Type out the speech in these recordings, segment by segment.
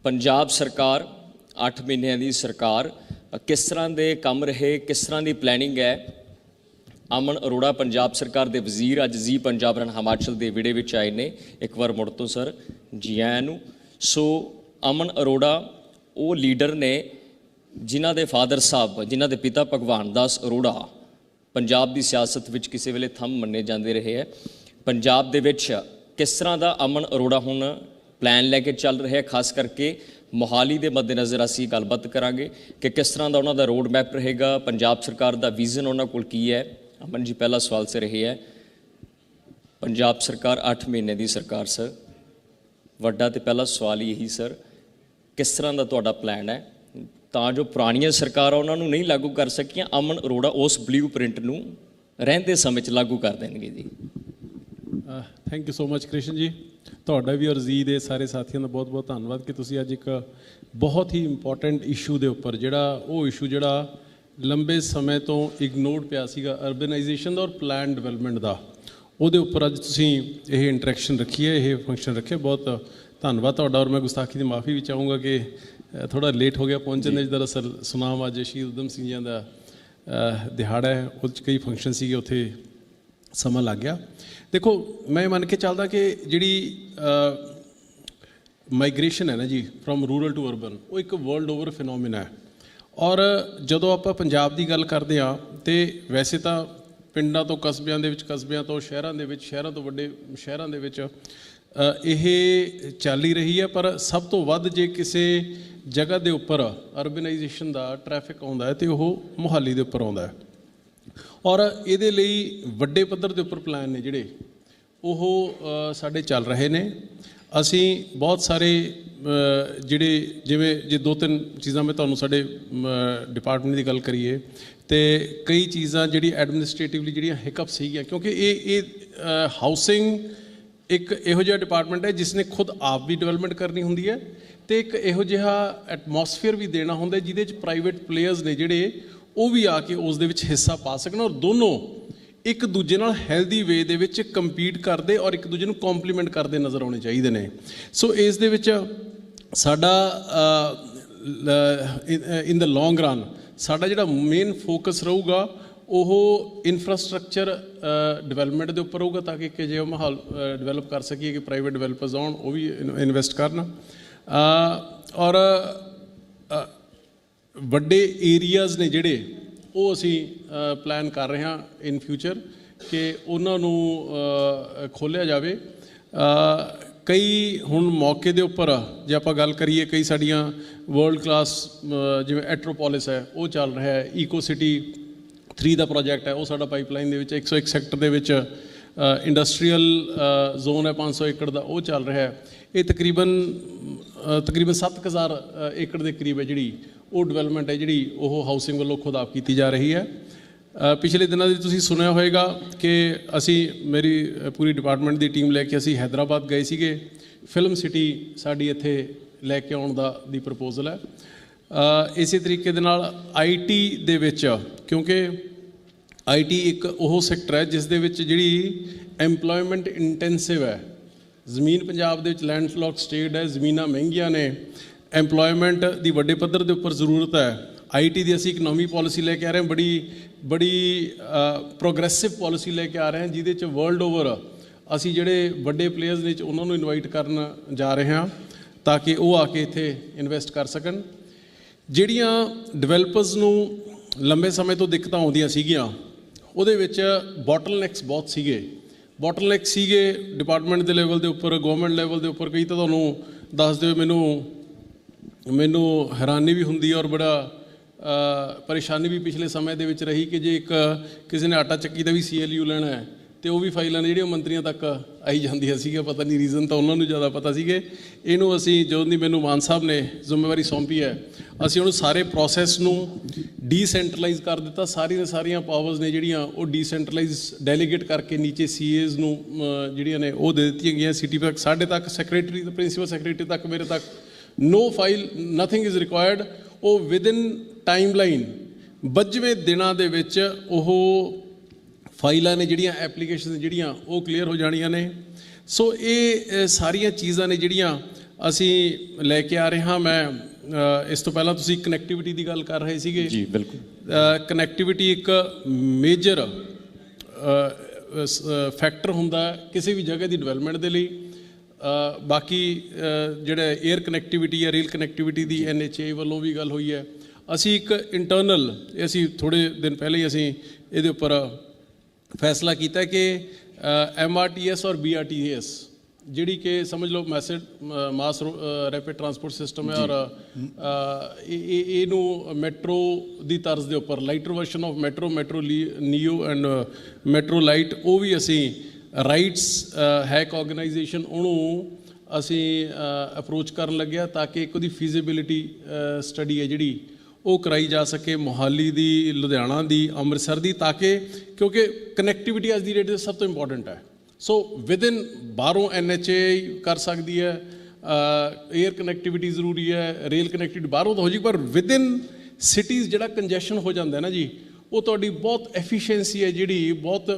पंजाब सरकार 8 महीनों की सरकार किस तरह के काम रहे, किस तरह की प्लैनिंग है। अमन अरोड़ा पंजाब सरकार के वजीर अज जी पंजाब रन हिमाचल के विड़े विच आए ने। एक बार मुड़ तो सर जी आयां नूं। सो अमन अरोड़ा वो लीडर ने जिन्हां दे फादर साहब, जिन्हां दे पिता भगवान दास अरोड़ा पंजाब की सियासत विच किसी वेले थंम मन्ने जाते रहे है। पंजाब दे विच किस तरह का अमन अरोड़ा हुण प्लैन लैके चल रहा है, खास करके मोहाली के मद्देनज़र असीं गलबात करांगे कि किस तरह का उन्होंने रोड मैप रहेगा, पंजाब सरकार का विजन उन्होंने कोल की है। अमन जी पहला सवाल से रही है, पंजाब सरकार 8 महीने की सरकार सर, वड्डा तो पहला सवाल यही सर, किस तरह का तुहाडा प्लैन है तां जो पुरानियां सरकारां उन्होंने नहीं लागू कर सकियां, अमन अरोड़ा उस ब्लू प्रिंट नूं रहिंदे समय च लागू कर देणगे जी। Thank you so much Krishna ji, ਤੁਹਾਡਾ ਵੀ ਔਰ ਜੀ ਦੇ ਸਾਰੇ ਸਾਥੀਆਂ ਦਾ ਬਹੁਤ ਬਹੁਤ ਧੰਨਵਾਦ ਕਿ ਤੁਸੀਂ ਅੱਜ ਇੱਕ ਬਹੁਤ ਹੀ ਇੰਪੋਰਟੈਂਟ ਇਸ਼ੂ ਦੇ ਉੱਪਰ ਜਿਹੜਾ ਉਹ ਇਸ਼ੂ ਜਿਹੜਾ ਲੰਬੇ ਸਮੇਂ ਤੋਂ ਇਗਨੋਰਡ ਪਿਆ ਸੀਗਾ ਅਰਬਨਾਈਜੇਸ਼ਨ ਦਾ ਔਰ ਪਲਾਨ ਡਿਵੈਲਪਮੈਂਟ ਦਾ, ਉਹਦੇ ਉੱਪਰ ਅੱਜ ਤੁਸੀਂ ਇਹ ਇੰਟਰੈਕਸ਼ਨ ਰੱਖੀ ਹੈ, ਇਹ ਫੰਕਸ਼ਨ ਰੱਖਿਆ। ਬਹੁਤ ਧੰਨਵਾਦ ਤੁਹਾਡਾ। ਔਰ ਮੈਂ ਗੁਸਤਾਖੀ ਦੀ ਮਾਫੀ ਵੀ ਚਾਹੂੰਗਾ ਕਿ ਥੋੜਾ ਲੇਟ ਹੋ ਗਿਆ ਪਹੁੰਚਣ ਦੇ। ਦਰਅਸਲ ਸੁਨਾਮ ਅੱਜ ਸ਼ਹੀਦ ਊਧਮ ਸਿੰਘ ਜੀ ਦਾ ਦਿਹਾੜਾ ਹੈ, ਉਹ 'ਚ ਕਈ ਫੰਕਸ਼ਨ ਸੀਗੇ, ਉੱਥੇ ਸਮਾਂ ਲੱਗ ਗਿਆ। देखो मैं मन के चलदा कि जिहड़ी माइग्रेशन है ना जी फ्रॉम रूरल टू अर्बन, वो एक वर्ल्ड ओवर फिनोमिना है। और जदों आपां पंजाब की गल करते हाँ तो वैसे तो पिंडां तो कस्बियां दे विच, कस्बियां तो शहरां दे विच, शहरां तो वड्डे शहरां दे विच ਇਹ ਚੱਲ ही रही है। पर सब तो वध जे किसी जगह के उपर अर्बनाइजेशन का ट्रैफिक आउंदा है तो वह मोहाली के उपर आउंदा है। और ਇਹਦੇ ਲਈ ਵੱਡੇ ਪੱਧਰ ਦੇ ਉੱਪਰ ਪਲਾਨ ਨੇ ਜਿਹੜੇ ਉਹ ਸਾਡੇ ਚੱਲ ਰਹੇ ਨੇ। ਅਸੀਂ ਬਹੁਤ ਸਾਰੇ ਜਿਹੜੇ ਜਿਵੇਂ ਜੇ 2-3 ਚੀਜ਼ਾਂ ਮੈਂ ਤੁਹਾਨੂੰ ਸਾਡੇ ਡਿਪਾਰਟਮੈਂਟ ਦੀ ਗੱਲ ਕਰੀਏ ਤੇ ਕਈ ਚੀਜ਼ਾਂ ਜਿਹੜੀ ਐਡਮਿਨਿਸਟ੍ਰੇਟਿਵਲੀ ਜਿਹੜੀਆਂ ਹਿਕਅਪ ਸੀਗੀਆਂ, ਕਿਉਂਕਿ ਇਹ ਹਾਊਸਿੰਗ ਇੱਕ ਇਹੋ ਜਿਹਾ ਡਿਪਾਰਟਮੈਂਟ ਹੈ ਜਿਸ ਨੇ ਖੁਦ ਆਪ ਵੀ ਡਿਵੈਲਪਮੈਂਟ ਕਰਨੀ ਹੁੰਦੀ ਹੈ ਤੇ ਇੱਕ ਇਹੋ ਜਿਹਾ ਐਟਮੋਸਫੀਅਰ ਵੀ ਦੇਣਾ ਹੁੰਦਾ ਜਿਹਦੇ 'ਚ ਪ੍ਰਾਈਵੇਟ ਪਲੇਅਰਸ ਨੇ ਜਿਹੜੇ ਉਹ ਵੀ ਆ ਕੇ ਉਸ ਦੇ ਵਿੱਚ ਹਿੱਸਾ ਪਾ ਸਕਣ ਔਰ ਦੋਨੋਂ ਇੱਕ ਦੂਜੇ ਨਾਲ ਹੈਲਦੀ ਵੇ ਦੇ ਵਿੱਚ ਕੰਪੀਟ ਕਰਦੇ ਔਰ ਇੱਕ ਦੂਜੇ ਨੂੰ ਕੰਪਲੀਮੈਂਟ ਕਰਦੇ ਨਜ਼ਰ ਆਉਣੇ ਚਾਹੀਦੇ ਨੇ। ਸੋ ਇਸ ਦੇ ਵਿੱਚ ਸਾਡਾ ਇਨ ਦਾ ਲੌਂਗ ਰਨ ਸਾਡਾ ਜਿਹੜਾ ਮੇਨ ਫੋਕਸ ਰਹੂਗਾ ਉਹ ਇਨਫਰਾਸਟਰਕਚਰ ਡਿਵੈਲਪਮੈਂਟ ਦੇ ਉੱਪਰ ਹੋਊਗਾ ਤਾਂ ਕਿ ਇੱਕ ਅਜਿਹਾ ਮਾਹੌਲ ਡਿਵੈਲਪ ਕਰ ਸਕੀਏ ਕਿ ਪ੍ਰਾਈਵੇਟ ਡਿਵੈਲਪਰਸ ਆਉਣ, ਉਹ ਵੀ ਇਨਵੈਸਟ ਕਰਨ। ਔਰ ਵੱਡੇ ਏਰੀਆਜ਼ ਨੇ ਜਿਹੜੇ ਉਹ ਅਸੀਂ ਪਲਾਨ ਕਰ ਰਹੇ ਹਾਂ ਇਨ ਫਿਊਚਰ ਕਿ ਉਹਨਾਂ ਨੂੰ ਖੋਲ੍ਹਿਆ ਜਾਵੇ। ਕਈ ਹੁਣ ਮੌਕੇ ਦੇ ਉੱਪਰ ਜੇ ਆਪਾਂ ਗੱਲ ਕਰੀਏ, ਕਈ ਸਾਡੀਆਂ ਵਰਲਡ ਕਲਾਸ ਜਿਵੇਂ ਐਟਰੋਪੋਲਿਸ ਹੈ ਉਹ ਚੱਲ ਰਿਹਾ ਹੈ, ਈਕੋ ਸਿਟੀ 3 ਦਾ ਪ੍ਰੋਜੈਕਟ ਹੈ ਉਹ ਸਾਡਾ ਪਾਈਪਲਾਈਨ ਦੇ ਵਿੱਚ 101 ਸੈਕਟਰ ਦੇ ਵਿੱਚ ਇੰਡਸਟਰੀਅਲ ਜ਼ੋਨ ਹੈ 500 ਏਕੜ ਦਾ, ਉਹ ਚੱਲ ਰਿਹਾ ਹੈ। ਇਹ ਤਕਰੀਬਨ 7000 ਏਕੜ ਦੇ ਕਰੀਬ ਹੈ ਜਿਹੜੀ ਉਹ ਡਿਵੈਲਪਮੈਂਟ ਹੈ ਜਿਹੜੀ ਉਹ ਹਾਊਸਿੰਗ ਵੱਲੋਂ ਖੁਦ ਆਪ ਕੀਤੀ ਜਾ ਰਹੀ ਹੈ। ਪਿਛਲੇ ਦਿਨਾਂ ਦੇ ਤੁਸੀਂ ਸੁਣਿਆ ਹੋਏਗਾ ਕਿ ਅਸੀਂ ਮੇਰੀ ਪੂਰੀ ਡਿਪਾਰਟਮੈਂਟ ਦੀ ਟੀਮ ਲੈ ਕੇ ਅਸੀਂ ਹੈਦਰਾਬਾਦ ਗਏ ਸੀਗੇ। ਫਿਲਮ ਸਿਟੀ ਸਾਡੀ ਇੱਥੇ ਲੈ ਕੇ ਆਉਣ ਦੀ ਪ੍ਰਪੋਜ਼ਲ ਹੈ। ਇਸੇ ਤਰੀਕੇ ਦੇ ਨਾਲ IT ਦੇ ਵਿੱਚ, ਕਿਉਂਕਿ IT ਇੱਕ ਉਹ ਸੈਕਟਰ ਹੈ ਜਿਸ ਦੇ ਵਿੱਚ ਜਿਹੜੀ ਐਮਪਲੋਇਮੈਂਟ ਇੰਟੈਂਸਿਵ ਹੈ। ਜ਼ਮੀਨ ਪੰਜਾਬ ਦੇ ਵਿੱਚ ਲੈਂਡਲੋਕ ਸਟੇਟ ਹੈ, ਜ਼ਮੀਨਾਂ ਮਹਿੰਗੀਆਂ ਨੇ, ਐਮਪਲੋਇਮੈਂਟ ਦੀ ਵੱਡੇ ਪੱਧਰ ਦੇ ਉੱਪਰ ਜ਼ਰੂਰਤ ਹੈ। IT ਦੀ ਅਸੀਂ ਇੱਕ ਨਵੀਂ ਪਾਲਿਸੀ ਲੈ ਕੇ ਆ ਰਹੇ ਹਾਂ, ਬੜੀ ਪ੍ਰੋਗਰੈਸਿਵ ਪਾਲਿਸੀ ਲੈ ਕੇ ਆ ਰਹੇ ਹਾਂ ਜਿਹਦੇ 'ਚ ਵਰਲਡ ਓਵਰ ਅਸੀਂ ਜਿਹੜੇ ਵੱਡੇ ਪਲੇਅਰਸ ਨੇ ਉਹਨਾਂ ਨੂੰ ਇਨਵਾਈਟ ਕਰਨ ਜਾ ਰਹੇ ਹਾਂ ਤਾਂ ਕਿ ਉਹ ਆ ਕੇ ਇੱਥੇ ਇਨਵੈਸਟ ਕਰ ਸਕਣ। ਜਿਹੜੀਆਂ ਡਿਵੈਲਪਰਸ ਨੂੰ ਲੰਬੇ ਸਮੇਂ ਤੋਂ ਦਿੱਕਤਾਂ ਆਉਂਦੀਆਂ ਸੀਗੀਆਂ ਉਹਦੇ ਵਿੱਚ ਬੋਟਲਨੈਕਸ ਬਹੁਤ ਸੀਗੇ ਡਿਪਾਰਟਮੈਂਟ ਦੇ ਲੈਵਲ ਦੇ ਉੱਪਰ, ਗਵਰਨਮੈਂਟ ਲੈਵਲ ਦੇ ਉੱਪਰ। ਕਈ ਤਾਂ ਤੁਹਾਨੂੰ ਦੱਸਦੇ ਹੋਏ ਮੈਨੂੰ ਹੈਰਾਨੀ ਵੀ ਹੁੰਦੀ ਹੈ ਔਰ ਬੜਾ ਪਰੇਸ਼ਾਨੀ ਵੀ ਪਿਛਲੇ ਸਮੇਂ ਦੇ ਵਿੱਚ ਰਹੀ ਕਿ ਜੇ ਕਿਸੇ ਨੇ ਆਟਾ ਚੱਕੀ ਦਾ ਵੀ CLU ਲੈਣਾ ਹੈ ਅਤੇ ਉਹ ਵੀ ਫਾਈਲਾਂ ਨੇ ਜਿਹੜੀਆਂ ਮੰਤਰੀਆਂ ਤੱਕ ਆਈ ਜਾਂਦੀਆਂ ਸੀਗੀਆਂ। ਪਤਾ ਨਹੀਂ ਰੀਜ਼ਨ ਤਾਂ ਉਹਨਾਂ ਨੂੰ ਜ਼ਿਆਦਾ ਪਤਾ ਸੀਗੇ। ਇਹਨੂੰ ਅਸੀਂ ਜਦੋਂ ਦੀ ਮੈਨੂੰ ਮਾਨ ਸਾਹਿਬ ਨੇ ਜ਼ਿੰਮੇਵਾਰੀ ਸੌਂਪੀ ਹੈ ਅਸੀਂ ਉਹਨੂੰ ਸਾਰੇ ਪ੍ਰੋਸੈਸ ਨੂੰ ਡੀਸੈਂਟਰਲਾਈਜ਼ ਕਰ ਦਿੱਤਾ। ਸਾਰੀਆਂ ਪਾਵਰਸ ਨੇ ਜਿਹੜੀਆਂ ਉਹ ਡੀਸੈਂਟਰਲਾਈਜ਼ ਡੈਲੀਗੇਟ ਕਰਕੇ ਨੀਚੇ CAs ਨੂੰ ਜਿਹੜੀਆਂ ਨੇ ਉਹ ਦੇ ਦਿੱਤੀਆਂ ਗਈਆਂ। CT ਤੱਕ ਸਾਡੇ ਤੱਕ ਸੈਕਟਰੀ ਤੋਂ ਪ੍ਰਿੰਸੀਪਲ ਸੈਕਟਰੀ ਤੱਕ ਮੇਰੇ ਤੱਕ no file nothing is required. वो विदिन टाइमलाइन 22 ਦਿਨਾਂ ਦੇ ਵਿੱਚ ਉਹ ਫਾਈਲਾਂ ਨੇ ਜਿਹੜੀਆਂ ਐਪਲੀਕੇਸ਼ਨ ਜਿਹੜੀਆਂ ਉਹ ਕਲੀਅਰ ਹੋ ਜਾਣੀਆਂ ਨੇ। ਸੋ ਇਹ ਸਾਰੀਆਂ ਚੀਜ਼ਾਂ ਨੇ ਜਿਹੜੀਆਂ ਅਸੀਂ ਲੈ ਕੇ ਆ ਰਹੇ ਹਾਂ। ਮੈਂ ਇਸ ਤੋਂ ਪਹਿਲਾਂ ਤੁਸੀਂ ਕਨੈਕਟੀਵਿਟੀ ਦੀ ਗੱਲ ਕਰ ਰਹੇ ਸੀਗੇ ਜੀ ਬਿਲਕੁਲ। ਕਨੈਕਟੀਵਿਟੀ ਇੱਕ ਮੇਜਰ ਫੈਕਟਰ ਹੁੰਦਾ ਕਿਸੇ ਵੀ ਜਗ੍ਹਾ ਦੀ ਡਿਵੈਲਪਮੈਂਟ ਦੇ ਲਈ। ਬਾਕੀ ਜਿਹੜਾ 에ਅਰ ਕਨੈਕਟੀਵਿਟੀ ਹੈ, ਰੇਲ ਕਨੈਕਟੀਵਿਟੀ ਦੀ NHA ਵੱਲੋਂ ਵੀ ਗੱਲ ਹੋਈ ਹੈ। ਅਸੀਂ ਇੱਕ ਇੰਟਰਨਲ, ਅਸੀਂ ਥੋੜ੍ਹੇ ਦਿਨ ਪਹਿਲੇ ਹੀ ਅਸੀਂ ਇਹਦੇ ਉੱਪਰ ਫੈਸਲਾ ਕੀਤਾ ਕਿ MRTS ਔਰ BRTS ਜਿਹੜੀ ਕਿ ਸਮਝ ਲਓ ਮਾਸ ਰੈਪਿਡ ਟਰਾਂਸਪੋਰਟ ਸਿਸਟਮ ਹੈ, ਔਰ ਇਹਨੂੰ ਮੈਟਰੋ ਦੀ ਤਰਜ਼ ਦੇ ਉੱਪਰ lighter version of metro neo and metro light, ਉਹ ਵੀ ਅਸੀਂ ਰਾਈਟਸ ਹੈਕ ਆਰਗੇਨਾਈਜੇਸ਼ਨ ਉਹਨੂੰ ਅਸੀਂ ਅਪਰੋਚ ਕਰਨ ਲੱਗਿਆ ਤਾਂ ਕਿ ਇੱਕ ਉਹਦੀ ਫੀਜ਼ੀਬਿਲਿਟੀ ਸਟੱਡੀ ਹੈ ਜਿਹੜੀ ਉਹ ਕਰਾਈ ਜਾ ਸਕੇ, ਮੋਹਾਲੀ ਦੀ, ਲੁਧਿਆਣਾ ਦੀ, ਅੰਮ੍ਰਿਤਸਰ ਦੀ, ਤਾਂ ਕਿ ਕਿਉਂਕਿ ਕਨੈਕਟੀਵਿਟੀ ਅੱਜ ਦੀ ਡੇਟ 'ਤੇ ਸਭ ਤੋਂ ਇੰਪੋਰਟੈਂਟ ਹੈ। ਸੋ ਵਿਦਿਨ ਬਾਹਰੋਂ NHA ਕਰ ਸਕਦੀ ਹੈ, 에ਅਰ ਕਨੈਕਟੀਵਿਟੀ ਜ਼ਰੂਰੀ ਹੈ, ਰੇਲ ਕਨੈਕਟੀਵਿਟੀ ਬਾਹਰੋਂ ਤਾਂ ਹੋ ਜੀ, ਪਰ ਵਿਦਿਨ ਸਿਟੀਜ਼ ਜਿਹੜਾ ਕੰਜੈਸ਼ਨ ਹੋ ਜਾਂਦਾ ਨਾ ਜੀ, ਉਹ ਤੁਹਾਡੀ ਬਹੁਤ ਐਫੀਸ਼ੀਐਂਸੀ ਹੈ ਜਿਹੜੀ ਬਹੁਤ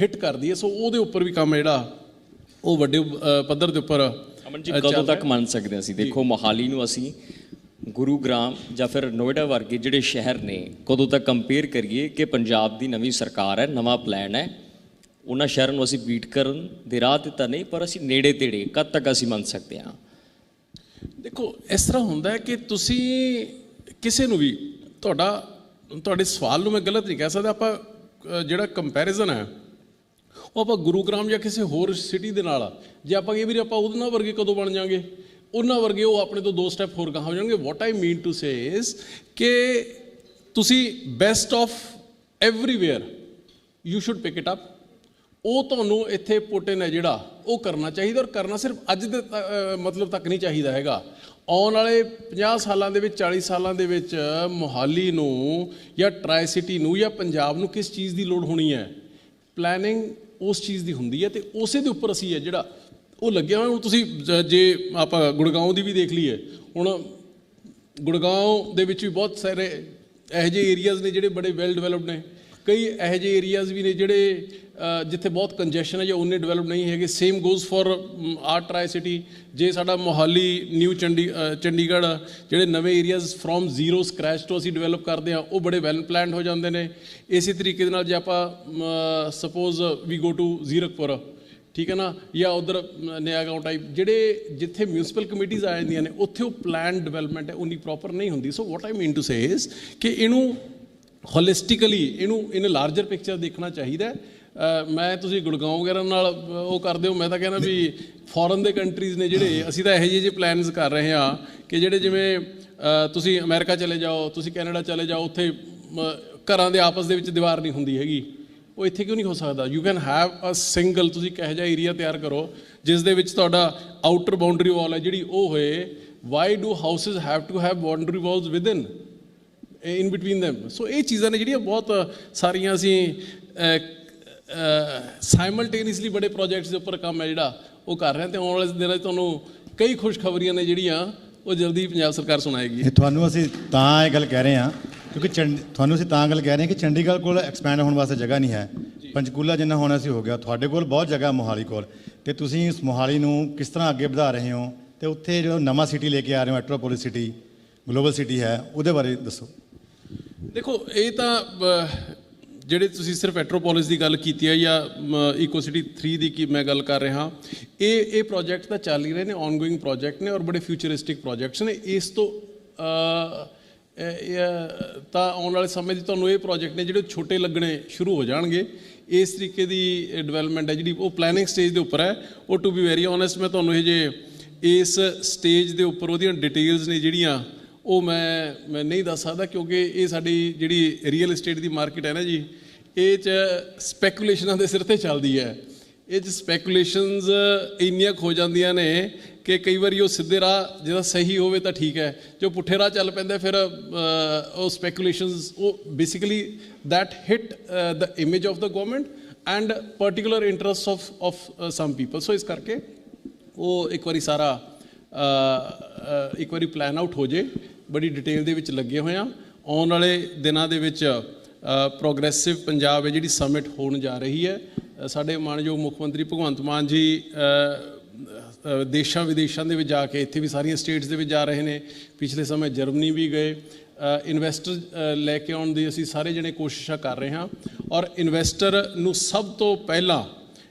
ਹਿੱਟ ਕਰਦੀ ਹੈ। ਸੋ ਉਹਦੇ ਉੱਪਰ ਵੀ ਕੰਮ ਜਿਹੜਾ ਉਹ ਵੱਡੇ ਪੱਧਰ ਦੇ ਉੱਪਰ ਅਮਨ ਜੀ ਕਦੋਂ ਤੱਕ ਮੰਨ ਸਕਦੇ ਅਸੀਂ? ਦੇਖੋ ਮੋਹਾਲੀ ਨੂੰ ਅਸੀਂ ਗੁਰੂਗ੍ਰਾਮ ਜਾਂ ਫਿਰ ਨੋਇਡਾ ਵਰਗੇ ਜਿਹੜੇ ਸ਼ਹਿਰ ਨੇ ਕਦੋਂ ਤੱਕ ਕੰਪੇਅਰ ਕਰੀਏ ਕਿ ਪੰਜਾਬ ਦੀ ਨਵੀਂ ਸਰਕਾਰ ਹੈ, ਨਵਾਂ ਪਲਾਨ ਹੈ, ਉਹਨਾਂ ਸ਼ਹਿਰਾਂ ਨੂੰ ਅਸੀਂ ਬੀਟ ਕਰਨ ਦੇ ਰਾਹ 'ਤੇ ਤਾਂ ਨਹੀਂ, ਪਰ ਅਸੀਂ ਨੇੜੇ ਤੇੜੇ ਕਦ ਤੱਕ ਅਸੀਂ ਮੰਨ ਸਕਦੇ ਹਾਂ? ਦੇਖੋ ਇਸ ਤਰ੍ਹਾਂ ਹੁੰਦਾ ਹੈ ਕਿ ਤੁਸੀਂ ਕਿਸੇ ਨੂੰ ਵੀ ਤੁਹਾਡੇ ਸਵਾਲ ਨੂੰ ਮੈਂ ਗਲਤ ਨਹੀਂ ਕਹਿ ਸਕਦਾ। ਆਪਾਂ ਜਿਹੜਾ ਕੰਪੈਰੀਜ਼ਨ ਹੈ ਉਹ ਆਪਾਂ ਗੁਰੂਗ੍ਰਾਮ ਜਾਂ ਕਿਸੇ ਹੋਰ ਸਿਟੀ ਦੇ ਨਾਲ, ਜੇ ਆਪਾਂ ਕਹੀਏ ਵੀ ਆਪਾਂ ਉਹਨਾਂ ਵਰਗੇ ਕਦੋਂ ਬਣ ਜਾਵਾਂਗੇ, ਉਹਨਾਂ ਵਰਗੇ ਉਹ ਆਪਣੇ ਤੋਂ 2 ਸਟੈਪ ਹੋਰ ਗਾਹਾਂ ਹੋ ਜਾਣਗੇ। ਵਾਟ I mean to say is ਕਿ ਤੁਸੀਂ best of everywhere you should pick it up. ਉਹ ਤੁਹਾਨੂੰ ਇੱਥੇ ਪੁੱਟ ਇਨ ਹੈ ਜਿਹੜਾ ਉਹ ਕਰਨਾ ਚਾਹੀਦਾ, ਔਰ ਕਰਨਾ ਸਿਰਫ ਅੱਜ ਦੇ ਮਤਲਬ ਤੱਕ ਨਹੀਂ ਚਾਹੀਦਾ ਹੈਗਾ। ਆਉਣ ਵਾਲੇ 50 ਸਾਲਾਂ ਦੇ ਵਿੱਚ, 40 ਸਾਲਾਂ ਦੇ ਵਿੱਚ ਮੋਹਾਲੀ ਨੂੰ ਜਾਂ ਟਰਾਈ ਸਿਟੀ ਨੂੰ ਜਾਂ ਪੰਜਾਬ ਨੂੰ ਕਿਸ ਚੀਜ਼ ਦੀ ਲੋੜ ਹੋਣੀ ਹੈ, ਪਲੈਨਿੰਗ ਉਸ ਚੀਜ਼ ਦੀ ਹੁੰਦੀ ਹੈ, ਅਤੇ ਉਸੇ ਦੇ ਉੱਪਰ ਅਸੀਂ ਹੈ ਜਿਹੜਾ ਉਹ ਲੱਗਿਆ ਹੋਇਆ। ਹੁਣ ਤੁਸੀਂ ਜੇ ਆਪਾਂ ਗੁੜਗਾਉਂ ਦੀ ਵੀ ਦੇਖ ਲਈਏ, ਹੁਣ ਗੁੜਗਾਉਂ ਦੇ ਵਿੱਚ ਵੀ ਬਹੁਤ ਸਾਰੇ ਇਹੋ ਜਿਹੇ ਏਰੀਆਜ਼ ਨੇ ਜਿਹੜੇ ਬੜੇ ਵੈਲ ਡਿਵੈਲਪਡ ਨੇ, ਕਈ ਇਹੋ ਜਿਹੇ ਏਰੀਆਜ਼ ਵੀ ਨੇ ਜਿਹੜੇ ਜਿੱਥੇ ਬਹੁਤ ਕੰਜੈਸ਼ਨ ਹੈ ਜਾਂ ਉਨੇ ਡਿਵੈਲਪ ਨਹੀਂ ਹੈਗੇ। Same goes for our Tricity. ਜੇ ਸਾਡਾ ਮੋਹਾਲੀ, ਨਿਊ ਚੰਡੀਗੜ੍ਹ ਜਿਹੜੇ ਨਵੇਂ ਏਰੀਆਜ਼ ਫਰੋਮ ਜ਼ੀਰੋ ਸਕ੍ਰੈਚ ਤੋਂ ਅਸੀਂ ਡਿਵੈਲਪ ਕਰਦੇ ਹਾਂ, ਉਹ ਬੜੇ ਵੈਲ ਪਲੈਨਡ ਹੋ ਜਾਂਦੇ ਨੇ। ਇਸੇ ਤਰੀਕੇ ਦੇ ਨਾਲ ਜੇ ਆਪਾਂ suppose we go to Zirakpur, ਠੀਕ ਹੈ ਨਾ, ਜਾਂ ਉੱਧਰ ਨਿਆਗਾਉਂ ਟਾਈਪ, ਜਿਹੜੇ ਜਿੱਥੇ ਮਿਊਨਿਸਪਲ ਕਮੇਟੀਜ਼ ਆ ਜਾਂਦੀਆਂ ਨੇ, ਉੱਥੇ ਉਹ ਪਲਾਨ ਡਿਵੈਲਪਮੈਂਟ ਹੈ ਉਨੀ ਪ੍ਰੋਪਰ ਨਹੀਂ ਹੁੰਦੀ। ਸੋ what I mean to say is ਕਿ ਇਹਨੂੰ ਹੋਲਿਸਟਿਕਲੀ ਇਹਨੂੰ ਇਨ ਲਾਰਜਰ ਪਿਕਚਰ ਦੇਖਣਾ ਚਾਹੀਦਾ। ਮੈਂ ਤੁਸੀਂ ਗੁੜਗਾਉਂ ਵਗੈਰਾ ਨਾਲ ਉਹ ਕਰਦੇ ਹੋ, ਮੈਂ ਤਾਂ ਕਹਿੰਦਾ ਵੀ ਫੋਰਨ ਦੇ ਕੰਟਰੀਜ਼ ਨੇ ਜਿਹੜੇ, ਅਸੀਂ ਤਾਂ ਇਹੋ ਜਿਹੇ ਪਲਾਨਸ ਕਰ ਰਹੇ ਹਾਂ ਕਿ ਜਿਹੜੇ ਜਿਵੇਂ ਤੁਸੀਂ ਅਮਰੀਕਾ ਚਲੇ ਜਾਓ, ਤੁਸੀਂ ਕੈਨੇਡਾ ਚਲੇ ਜਾਓ, ਉੱਥੇ ਘਰਾਂ ਦੇ ਆਪਸ ਦੇ ਵਿੱਚ ਦੀਵਾਰ ਨਹੀਂ ਹੁੰਦੀ ਹੈਗੀ। ਉਹ ਇੱਥੇ ਕਿਉਂ ਨਹੀਂ ਹੋ ਸਕਦਾ? You can have a single, ਤੁਸੀਂ ਕਿਹੋ ਜਿਹਾ ਏਰੀਆ ਤਿਆਰ ਕਰੋ ਜਿਸ ਦੇ ਵਿੱਚ ਤੁਹਾਡਾ ਆਊਟਰ ਬਾਉਂਡਰੀ ਵਾਲ ਹੈ ਜਿਹੜੀ ਉਹ ਹੋਏ। Why do houses have to have boundary walls within in between them? So ਇਹ ਚੀਜ਼ਾਂ ਨੇ ਜਿਹੜੀਆਂ ਬਹੁਤ ਸਾਰੀਆਂ ਅਸੀਂ ਸਾਈਮਲਟੇਨੀਅਸਲੀ ਬੜੇ ਪ੍ਰੋਜੈਕਟਸ ਦੇ ਉੱਪਰ ਕੰਮ ਹੈ ਜਿਹੜਾ ਉਹ ਕਰ ਰਹੇ ਹਾਂ, ਅਤੇ ਆਉਣ ਵਾਲੇ ਦਿਨਾਂ 'ਚ ਤੁਹਾਨੂੰ ਕਈ ਖੁਸ਼ਖਬਰੀਆਂ ਨੇ ਜਿਹੜੀਆਂ ਉਹ ਜਲਦੀ ਪੰਜਾਬ ਸਰਕਾਰ ਸੁਣਾਏਗੀ। ਤੁਹਾਨੂੰ ਅਸੀਂ ਤਾਂ ਇਹ ਗੱਲ ਕਹਿ ਰਹੇ ਹਾਂ ਕਿਉਂਕਿ ਤੁਹਾਨੂੰ ਅਸੀਂ ਤਾਂ ਗੱਲ ਕਹਿ ਰਹੇ ਹਾਂ ਕਿ ਚੰਡੀਗੜ੍ਹ ਕੋਲ ਐਕਸਪੈਂਡ ਹੋਣ ਵਾਸਤੇ ਜਗ੍ਹਾ ਨਹੀਂ ਹੈ। ਪੰਚਕੂਲਾ ਜਿੰਨਾ ਹੋਣਾ ਸੀ ਹੋ ਗਿਆ, ਤੁਹਾਡੇ ਕੋਲ ਬਹੁਤ ਜਗ੍ਹਾ ਮੋਹਾਲੀ ਕੋਲ, ਅਤੇ ਤੁਸੀਂ ਇਸ ਮੋਹਾਲੀ ਨੂੰ ਕਿਸ ਤਰ੍ਹਾਂ ਅੱਗੇ ਵਧਾ ਰਹੇ ਹੋ, ਅਤੇ ਉੱਥੇ ਜੋ ਨਵਾਂ ਸਿਟੀ ਲੈ ਕੇ ਆ ਰਹੇ ਹੋ, ਮੈਟਰੋਪੋਲਿਸ ਸਿਟੀ, ਗਲੋਬਲ ਸਿਟੀ ਹੈ, ਉਹਦੇ ਬਾਰੇ ਦੱਸੋ। ਦੇਖੋ ਇਹ ਤਾਂ ਜਿਹੜੇ ਤੁਸੀਂ ਸਿਰਫ ਮੈਟਰੋਪੋਲਿਸ ਦੀ ਗੱਲ ਕੀਤੀ ਹੈ ਜਾਂ ਈਕੋ ਸਿਟੀ 3 ਦੀ ਕੀ ਮੈਂ ਗੱਲ ਕਰ ਰਿਹਾ, ਇਹ ਪ੍ਰੋਜੈਕਟ ਤਾਂ ਚੱਲ ਹੀ ਰਹੇ ਨੇ, ਔਨਗੋਇੰਗ ਪ੍ਰੋਜੈਕਟ ਨੇ, ਔਰ ਬੜੇ ਫਿਊਚਰਿਸਟਿਕ ਪ੍ਰੋਜੈਕਟਸ ਨੇ। ਇਸ ਤੋਂ ਤਾਂ ਆਉਣ ਵਾਲੇ ਸਮੇਂ 'ਚ ਤੁਹਾਨੂੰ ਇਹ ਪ੍ਰੋਜੈਕਟ ਨੇ ਜਿਹੜੇ ਛੋਟੇ ਲੱਗਣੇ ਸ਼ੁਰੂ ਹੋ ਜਾਣਗੇ। ਇਸ ਤਰੀਕੇ ਦੀ ਡਿਵੈਲਪਮੈਂਟ ਹੈ ਜਿਹੜੀ ਉਹ ਪਲੈਨਿੰਗ ਸਟੇਜ ਦੇ ਉੱਪਰ ਹੈ। ਉਹ ਟੂ ਬੀ ਵੈਰੀ ਓਨੈਸਟ ਮੈਂ ਤੁਹਾਨੂੰ ਇਹ ਜੇ ਇਸ ਸਟੇਜ ਦੇ ਉੱਪਰ ਉਹਦੀਆਂ ਡਿਟੇਲਸ ਨੇ ਜਿਹੜੀਆਂ ਉਹ ਮੈਂ ਨਹੀਂ ਦੱਸ ਸਕਦਾ, ਕਿਉਂਕਿ ਇਹ ਸਾਡੀ ਜਿਹੜੀ ਰੀਅਲ ਏਸਟੇਟ ਦੀ ਮਾਰਕੀਟ ਹੈ ਨਾ ਜੀ, ਇਹ 'ਚ ਸਪੈਕੂਲੇਸ਼ਨਾਂ ਦੇ ਸਿਰ 'ਤੇ ਚੱਲਦੀ ਹੈ। ਇਹ 'ਚ ਸਪੈਕੂਲੇਸ਼ਨਸ ਇੰਨੀਆਂ ਹੋ ਜਾਂਦੀਆਂ ਨੇ ਕਿ ਕਈ ਵਾਰੀ ਉਹ ਸਿੱਧੇ ਰਾਹ ਜਿਹੜਾ ਸਹੀ ਹੋਵੇ ਤਾਂ ਠੀਕ ਹੈ, ਜੋ ਪੁੱਠੇ ਰਾਹ ਚੱਲ ਪੈਂਦਾ ਫਿਰ ਉਹ ਸਪੈਕੂਲੇਸ਼ਨਸ ਉਹ basically that hit the image of the government and particular interest of some people. So ਇਸ ਕਰਕੇ ਉਹ ਇੱਕ ਵਾਰੀ ਸਾਰਾ ਇੱਕ ਵਾਰੀ ਪਲਾਨ ਆਊਟ ਹੋ ਜੇ, ਬੜੀ ਡਿਟੇਲ ਦੇ ਵਿੱਚ ਲੱਗੇ ਹੋਏ ਹਾਂ। ਆਉਣ ਵਾਲੇ ਦਿਨਾਂ ਦੇ ਵਿੱਚ ਪ੍ਰੋਗਰੈਸਿਵ ਪੰਜਾਬ ਹੈ ਜਿਹੜੀ ਸਮਿਟ ਹੋਣ ਜਾ ਰਹੀ ਹੈ। ਸਾਡੇ ਮਾਣਯੋਗ ਮੁੱਖ ਮੰਤਰੀ ਭਗਵੰਤ ਮਾਨ ਜੀ ਦੇਸ਼ਾਂ ਵਿਦੇਸ਼ਾਂ ਦੇ ਵਿੱਚ ਜਾ ਕੇ, ਇੱਥੇ ਵੀ ਸਾਰੀਆਂ ਸਟੇਟਸ ਦੇ ਵਿੱਚ ਜਾ ਰਹੇ ਨੇ, ਪਿਛਲੇ ਸਮੇਂ ਜਰਮਨੀ ਵੀ ਗਏ। ਇਨਵੈਸਟਰ ਲੈ ਕੇ ਆਉਣ ਦੀ ਅਸੀਂ ਸਾਰੇ ਜਣੇ ਕੋਸ਼ਿਸ਼ਾਂ ਕਰ ਰਹੇ ਹਾਂ। ਔਰ ਇਨਵੈਸਟਰ ਨੂੰ ਸਭ ਤੋਂ ਪਹਿਲਾਂ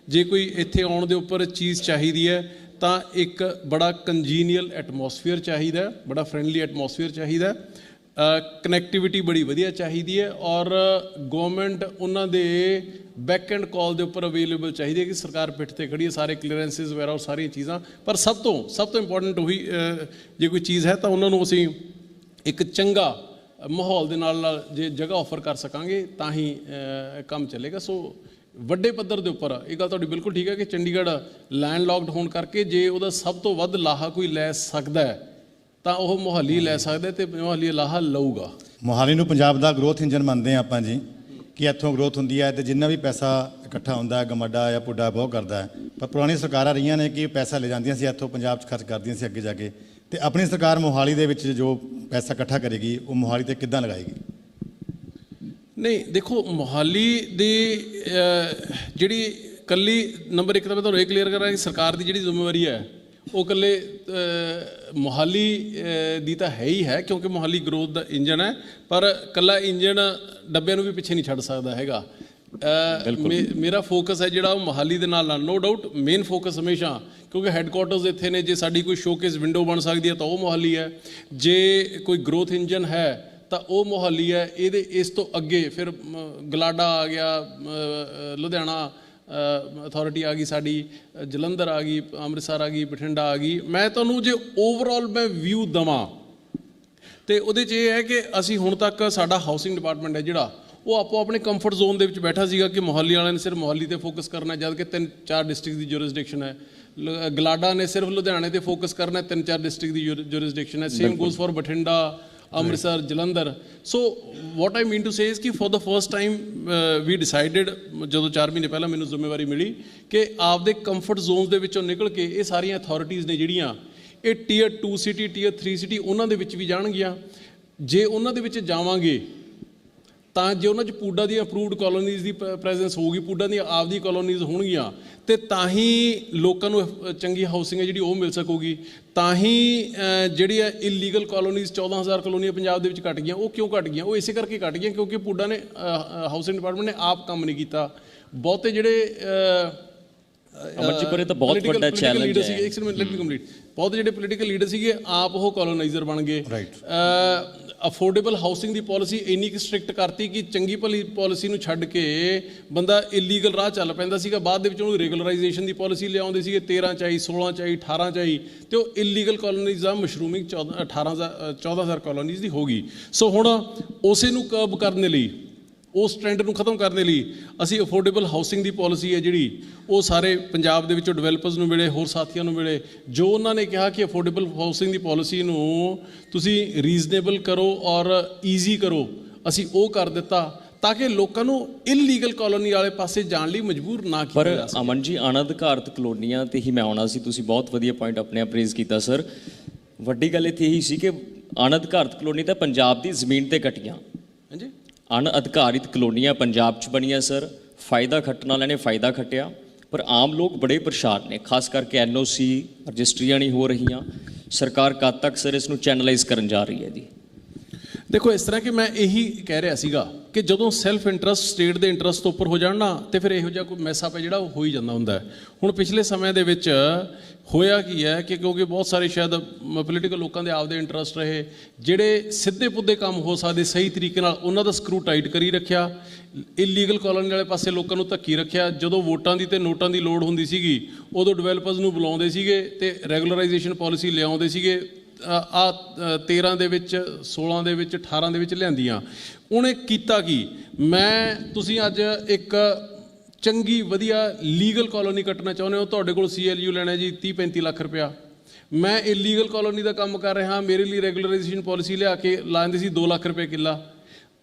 ਜੇ ਕੋਈ ਇੱਥੇ ਆਉਣ ਦੇ ਉੱਪਰ ਚੀਜ਼ ਚਾਹੀਦੀ ਹੈ ਤਾਂ ਇੱਕ ਬੜਾ ਕੰਜੀਨੀਅਲ ਐਟਮੋਸਫੀਅਰ ਚਾਹੀਦਾ, ਬੜਾ ਫਰੈਂਡਲੀ ਐਟਮੋਸਫੀਅਰ ਚਾਹੀਦਾ, ਕਨੈਕਟੀਵਿਟੀ ਬੜੀ ਵਧੀਆ ਚਾਹੀਦੀ ਹੈ, ਔਰ ਗਵਰਨਮੈਂਟ ਉਹਨਾਂ ਦੇ ਬੈਕ ਐਂਡ ਕਾਲ ਦੇ ਉੱਪਰ ਅਵੇਲੇਬਲ ਚਾਹੀਦੀ ਹੈ ਕਿ ਸਰਕਾਰ ਪਿੱਠ ਤੇ ਖੜੀ ਹੈ, ਸਾਰੇ ਕਲੀਅਰੈਂਸਿਸ ਵਗੈਰਾ ਉਹ ਸਾਰੀਆਂ ਚੀਜ਼ਾਂ। ਪਰ ਸਭ ਤੋਂ ਇੰਪੋਰਟੈਂਟ ਉਹੀ ਜੇ ਕੋਈ ਚੀਜ਼ ਹੈ ਤਾਂ ਉਹਨਾਂ ਨੂੰ ਅਸੀਂ ਇੱਕ ਚੰਗਾ ਮਾਹੌਲ ਦੇ ਨਾਲ ਜੇ ਜਗ੍ਹਾ ਆਫਰ ਕਰ ਸਕਾਂਗੇ ਤਾਂ ਹੀ ਕੰਮ ਚੱਲੇਗਾ। ਸੋ ਵੱਡੇ ਪੱਧਰ ਦੇ ਉੱਪਰ ਇਹ ਗੱਲ ਤੁਹਾਡੀ ਬਿਲਕੁਲ ਠੀਕ ਹੈ ਕਿ ਚੰਡੀਗੜ੍ਹ ਲੈਂਡ ਲੌਕਡ ਹੋਣ ਕਰਕੇ ਜੇ ਉਹਦਾ ਸਭ ਤੋਂ ਵੱਧ ਲਾਹਾ ਕੋਈ ਲੈ ਸਕਦਾ ਹੈ ਤਾਂ ਉਹ ਮੋਹਾਲੀ ਲੈ ਸਕਦਾ ਤੇ ਮੋਹਾਲੀ ਲਾਹਾ ਲਊਗਾ। ਮੋਹਾਲੀ ਨੂੰ ਪੰਜਾਬ ਦਾ ਗਰੋਥ ਇੰਜਨ ਮੰਨਦੇ ਹਾਂ ਆਪਾਂ ਜੀ, ਕਿ ਇੱਥੋਂ ਗਰੋਥ ਹੁੰਦੀ ਹੈ ਤੇ ਜਿੰਨਾ ਵੀ ਪੈਸਾ ਇਕੱਠਾ ਹੁੰਦਾ ਹੈ ਗਮੱਡਾ ਜਾਂ ਪੁੱਡਾ ਬਹੁਤ ਕਰਦਾ ਹੈ। ਪਰ ਪੁਰਾਣੀ ਸਰਕਾਰਾਂ ਰਹੀਆਂ ਨੇ ਕਿ ਪੈਸਾ ਲੈ ਜਾਂਦੀਆਂ ਸੀ ਇੱਥੋਂ ਪੰਜਾਬ 'ਚ ਖਰਚ ਕਰਦੀਆਂ ਸੀ ਅੱਗੇ ਜਾ ਕੇ, ਤੇ ਆਪਣੀ ਸਰਕਾਰ ਮੋਹਾਲੀ ਦੇ ਵਿੱਚ ਜੋ ਪੈਸਾ ਇਕੱਠਾ ਕਰੇਗੀ ਉਹ ਮੋਹਾਲੀ ਤੇ ਕਿੱਦਾਂ ਲਗਾਏਗੀ? ਨਹੀਂ ਦੇਖੋ, ਮੋਹਾਲੀ ਦੀ ਜਿਹੜੀ ਇਕੱਲੀ ਨੰਬਰ 1 ਤਾਂ ਮੈਂ ਤੁਹਾਨੂੰ ਇਹ ਕਲੀਅਰ ਕਰਾਂ ਕਿ ਸਰਕਾਰ ਦੀ ਜਿਹੜੀ ਜ਼ਿੰਮੇਵਾਰੀ ਹੈ ਉਹ ਇਕੱਲੇ ਮੋਹਾਲੀ ਦੀ ਤਾਂ ਹੈ ਹੀ ਹੈ, ਕਿਉਂਕਿ ਮੋਹਾਲੀ ਗਰੋਥ ਦਾ ਇੰਜਨ ਹੈ। ਪਰ ਇਕੱਲਾ ਇੰਜਨ ਡੱਬਿਆਂ ਨੂੰ ਵੀ ਪਿੱਛੇ ਨਹੀਂ ਛੱਡ ਸਕਦਾ ਹੈਗਾ। ਮੇਰਾ ਫੋਕਸ ਹੈ ਜਿਹੜਾ ਉਹ ਮੋਹਾਲੀ ਦੇ ਨਾਲ ਨੋ ਡਾਊਟ ਮੇਨ ਫੋਕਸ ਹਮੇਸ਼ਾ, ਕਿਉਂਕਿ ਹੈੱਡਕੁਆਟਰਸ ਇੱਥੇ ਨੇ, ਜੇ ਸਾਡੀ ਕੋਈ ਸ਼ੋਕੇਸ ਵਿੰਡੋ ਬਣ ਸਕਦੀ ਹੈ ਤਾਂ ਉਹ ਮੋਹਾਲੀ ਹੈ, ਜੇ ਕੋਈ ਗਰੋਥ ਇੰਜਨ ਹੈ ਤਾਂ ਉਹ ਮੋਹਾਲੀ ਹੈ। ਇਸ ਤੋਂ ਅੱਗੇ ਫਿਰ ਗਲਾਡਾ ਆ ਗਿਆ, ਲੁਧਿਆਣਾ ਅਥਾਰਟੀ ਆ ਗਈ ਸਾਡੀ, ਜਲੰਧਰ ਆ ਗਈ, ਅੰਮ੍ਰਿਤਸਰ ਆ ਗਈ, ਬਠਿੰਡਾ ਆ ਗਈ। ਮੈਂ ਤੁਹਾਨੂੰ ਜੇ ਓਵਰਆਲ ਮੈਂ ਵਿਊ ਦੇਵਾਂ ਤੇ ਉਹਦੇ 'ਚ ਇਹ ਹੈ ਕਿ ਅਸੀਂ ਹੁਣ ਤੱਕ ਸਾਡਾ ਹਾਊਸਿੰਗ ਡਿਪਾਰਟਮੈਂਟ ਹੈ ਜਿਹੜਾ ਉਹ ਆਪੋ ਆਪਣੇ ਕੰਫਰਟ ਜ਼ੋਨ ਦੇ ਵਿੱਚ ਬੈਠਾ ਸੀਗਾ ਕਿ ਮੋਹਾਲੀ ਵਾਲਿਆਂ ਨੇ ਸਿਰਫ ਮੋਹਾਲੀ ਤੇ ਫੋਕਸ ਕਰਨਾ, ਜਦ ਕਿ 3-4 ਡਿਸਟ੍ਰਿਕਟ ਦੀ ਜੁਰਿਸਡਿਕਸ਼ਨ ਹੈ। ਗਲਾਡਾ ਨੇ ਸਿਰਫ ਲੁਧਿਆਣੇ ਤੇ ਫੋਕਸ ਕਰਨਾ, 3-4 ਡਿਸਟ੍ਰਿਕਟ ਦੀ ਜੁਰਿਸਡਿਕਸ਼ਨ ਹੈ। Same goes for Bathinda, Amritsar, Jalandhar. So what I mean to say is ਕਿ for the first time we decided, ਜਦੋਂ 4 ਮਹੀਨੇ ਪਹਿਲਾਂ ਮੈਨੂੰ ਜ਼ਿੰਮੇਵਾਰੀ ਮਿਲੀ, ਕਿ ਆਪਦੇ ਕੰਫਰਟ ਜ਼ੋਨਸ ਦੇ ਵਿੱਚੋਂ ਨਿਕਲ ਕੇ ਇਹ ਸਾਰੀਆਂ ਅਥਾਰਟੀਜ਼ ਨੇ ਜਿਹੜੀਆਂ ਇਹ ਟੀਅਰ 2 ਸਿਟੀ, ਟੀਅਰ 3 ਸਿਟੀ ਉਹਨਾਂ ਦੇ ਵਿੱਚ ਵੀ ਜਾਣਗੀਆਂ। ਜੇ ਉਹਨਾਂ ਦੇ ਵਿੱਚ ਜਾਵਾਂਗੇ ਤਾਂ ਜੇ ਉਹਨਾਂ 'ਚ ਪੂਡਾ ਦੀਆਂ ਅਪਰੂਵਡ ਕਾਲੋਨੀਜ਼ ਦੀ ਪ੍ਰੈਜ਼ੈਂਸ ਹੋਊਗੀ, ਪੂਡਾ ਦੀਆਂ ਆਪਦੀ ਕਾਲੋਨੀਜ਼ ਹੋਣਗੀਆਂ, ਤੇ ਤਾਂ ਹੀ ਲੋਕਾਂ ਨੂੰ ਚੰਗੀ ਹਾਊਸਿੰਗ ਹੈ ਜਿਹੜੀ ਉਹ ਮਿਲ ਸਕੂਗੀ। ਤਾਂ ਹੀ ਜਿਹੜੀ ਹੈ ਇਲੀਗਲ ਕਾਲੋਨੀਜ਼ 14,000 ਕਾਲੋਨੀਆਂ ਪੰਜਾਬ ਦੇ ਵਿੱਚ ਘਟ ਗਈਆਂ। ਉਹ ਕਿਉਂ ਘਟ ਗਈਆਂ? ਉਹ ਇਸੇ ਕਰਕੇ ਘਟ ਗਈਆਂ ਕਿਉਂਕਿ ਪੂਡਾ ਨੇ ਹਾਊਸਿੰਗ ਡਿਪਾਰਟਮੈਂਟ ਨੇ ਆਪ ਕੰਮ ਨਹੀਂ ਕੀਤਾ। ਬਹੁਤੇ ਜਿਹੜੇ ਅਮਰਜੀਤ ਕੋਰੇ ਤਾਂ ਬਹੁਤ ਵੱਡਾ ਚੈਲੰਜ ਹੈ। ਇੱਕ ਮਿੰਟ ਲੈਟ ਮੀ ਕੰਪਲੀਟ। ਬਹੁਤ ਜਿਹੜੇ ਪੋਲੀਟੀਕਲ ਲੀਡਰ ਸੀਗੇ ਆਪ ਉਹ ਕਾਲੋਨਾਈਜ਼ਰ ਬਣ ਗਏ। ਅਫੋਰਡੇਬਲ ਹਾਊਸਿੰਗ ਦੀ ਪਾਲਿਸੀ ਇੰਨੀ ਕਿ ਸਟ੍ਰਿਕਟ ਕਰਤੀ ਕਿ ਚੰਗੀ ਭਲੀ ਪਾਲਿਸੀ ਨੂੰ ਛੱਡ ਕੇ ਬੰਦਾ ਇਲੀਗਲ ਰਾਹ ਚੱਲ ਪੈਂਦਾ ਸੀਗਾ। ਬਾਅਦ ਦੇ ਵਿੱਚ ਉਹਨੂੰ ਰੈਗੂਲਰਾਈਜੇਸ਼ਨ ਦੀ ਪਾਲਿਸੀ ਲਿਆਉਂਦੇ ਸੀਗੇ, 13 ਚ ਆਈ, 16 ਚ ਆਈ, 18 ਚ ਆਈ, ਤੇ ਉਹ ਇਲੀਗਲ ਕਾਲੋਨੀਜ਼ ਦਾ ਮਸ਼ਰੂਮਿੰਗ 14,000 ਕਾਲੋਨੀਜ਼ ਦੀ ਹੋ ਗਈ। ਸੋ ਹੁਣ ਉਸੇ ਨੂੰ ਕਰਬ ਕਰਨ ਲਈ, ਉਸ ਟ੍ਰੈਂਡ ਨੂੰ ਖਤਮ ਕਰਨ ਲਈ ਅਸੀਂ ਅਫੋਰਡੇਬਲ ਹਾਊਸਿੰਗ ਦੀ ਪਾਲਿਸੀ ਹੈ ਜਿਹੜੀ ਉਹ ਸਾਰੇ ਪੰਜਾਬ ਦੇ ਵਿੱਚੋਂ ਡਿਵੈਲਪਰਸ ਨੂੰ ਮਿਲੇ, ਹੋਰ ਸਾਥੀਆਂ ਨੂੰ ਮਿਲੇ, ਜੋ ਉਹਨਾਂ ਨੇ ਕਿਹਾ ਕਿ ਅਫੋਰਡੇਬਲ ਹਾਊਸਿੰਗ ਦੀ ਪਾਲਿਸੀ ਨੂੰ ਤੁਸੀਂ ਰੀਜ਼ਨੇਬਲ ਕਰੋ ਔਰ ਈਜ਼ੀ ਕਰੋ, ਅਸੀਂ ਉਹ ਕਰ ਦਿੱਤਾ ਤਾਂ ਕਿ ਲੋਕਾਂ ਨੂੰ ਇਲੀਗਲ ਕਾਲੋਨੀ ਵਾਲੇ ਪਾਸੇ ਜਾਣ ਲਈ ਮਜਬੂਰ ਨਾ ਕੀਤਾ ਜਾ ਸਕੇ। ਪਰ ਅਮਨ ਜੀ, ਅਣਅਧਿਕਾਰਤ ਕਲੋਨੀਆਂ ਤੇ ਹੀ ਮੈਂ ਆਉਣਾ ਸੀ, ਤੁਸੀਂ ਬਹੁਤ ਵਧੀਆ ਪੁਆਇੰਟ ਆਪਣੇ ਆਪ ਰੇਜ਼ ਕੀਤਾ ਸਰ। ਵੱਡੀ ਗੱਲ ਇੱਥੇ ਇਹੀ ਸੀ ਕਿ ਅਣਅਧਿਕਾਰਤ ਕਲੋਨੀ ਤਾਂ ਪੰਜਾਬ ਦੀ ਜ਼ਮੀਨ ਤੇ ਕੱਟੀਆਂ। ਹਾਂਜੀ, ਅਣਅਧਿਕਾਰਿਤ ਕਲੋਨੀਆਂ ਪੰਜਾਬ 'ਚ ਬਣੀਆਂ ਸਰ, ਫਾਇਦਾ ਖੱਟਣ ਵਾਲਿਆਂ ਨੇ ਫਾਇਦਾ ਖੱਟਿਆ, ਪਰ ਆਮ ਲੋਕ ਬੜੇ ਪਰੇਸ਼ਾਨ ਨੇ, ਖਾਸ ਕਰਕੇ NOC ਰਜਿਸਟਰੀਆਂ ਨਹੀਂ ਹੋ ਰਹੀਆਂ। ਸਰਕਾਰ ਕਦ ਤੱਕ ਸਰ ਇਸ ਨੂੰ ਚੈਨਲਾਈਜ਼ ਕਰਨ ਜਾ ਰਹੀ ਹੈ ਜੀ? ਦੇਖੋ, ਇਸ ਤਰ੍ਹਾਂ ਕਿ ਮੈਂ ਇਹੀ ਕਹਿ ਰਿਹਾ ਸੀਗਾ ਕਿ ਜਦੋਂ ਸੈਲਫ ਇੰਟਰਸਟ ਸਟੇਟ ਦੇ ਇੰਟਰਸਟ ਤੋਂ ਉੱਪਰ ਹੋ ਜਾਣ ਨਾ, ਤੇ ਫਿਰ ਇਹੋ ਜਿਹਾ ਕੋਈ ਮੈਸਅਪ ਹੈ ਜਿਹੜਾ ਉਹ ਹੋ ਹੀ ਜਾਂਦਾ ਹੁੰਦਾ ਹੈ। ਹੁਣ ਪਿਛਲੇ ਸਮੇਂ ਦੇ ਵਿੱਚ ਹੋਇਆ ਕੀ ਹੈ ਕਿ ਕਿਉਂਕਿ ਬਹੁਤ ਸਾਰੇ ਸ਼ਾਇਦ ਪੋਲੀਟੀਕਲ ਲੋਕਾਂ ਦੇ ਆਪਦੇ ਇੰਟਰਸਟ ਰਹੇ, ਜਿਹੜੇ ਸਿੱਧੇ ਪੁੱਧੇ ਕੰਮ ਹੋ ਸਕਦੇ ਸਹੀ ਤਰੀਕੇ ਨਾਲ, ਉਹਨਾਂ ਦਾ ਸਕਰੂ ਟਾਈਟ ਕਰੀ ਰੱਖਿਆ, ਇਲੀਗਲ ਕਾਲੋਨੀ ਵਾਲੇ ਪਾਸੇ ਲੋਕਾਂ ਨੂੰ ਧੱਕੀ ਰੱਖਿਆ। ਜਦੋਂ ਵੋਟਾਂ ਦੀ ਤੇ ਨੋਟਾਂ ਦੀ ਲੋੜ ਹੁੰਦੀ ਸੀਗੀ ਉਦੋਂ ਡਿਵੈਲਪਰਸ ਨੂੰ ਬੁਲਾਉਂਦੇ ਸੀਗੇ ਤੇ ਰੈਗੂਲਰਾਈਜੇਸ਼ਨ ਪਾਲਿਸੀ ਲਿਆਉਂਦੇ ਸੀਗੇ। 13 ਦੇ ਵਿੱਚ, 16 ਦੇ ਵਿੱਚ, 18 ਦੇ ਵਿੱਚ ਲਿਆਂਦੀਆਂ। ਉਹਨੇ ਕੀਤਾ ਕੀ? ਤੁਸੀਂ ਅੱਜ ਇੱਕ ਚੰਗੀ ਵਧੀਆ ਲੀਗਲ ਕਾਲੋਨੀ ਕੱਟਣਾ ਚਾਹੁੰਦੇ ਹੋ, ਤੁਹਾਡੇ ਕੋਲ CLU ਲੈਣਾ ਜੀ 30-35 ਲੱਖ ਰੁਪਇਆ। ਮੈਂ ਇਲੀਗਲ ਕਾਲੋਨੀ ਦਾ ਕੰਮ ਕਰ ਰਿਹਾ, ਮੇਰੇ ਲਈ ਰੈਗੂਲਰਾਈਜੇਸ਼ਨ ਪਾਲਿਸੀ ਲਿਆ ਕੇ ਲਾਉਂਦੇ ਸੀ 2 ਲੱਖ ਰੁਪਏ ਕਿੱਲਾ।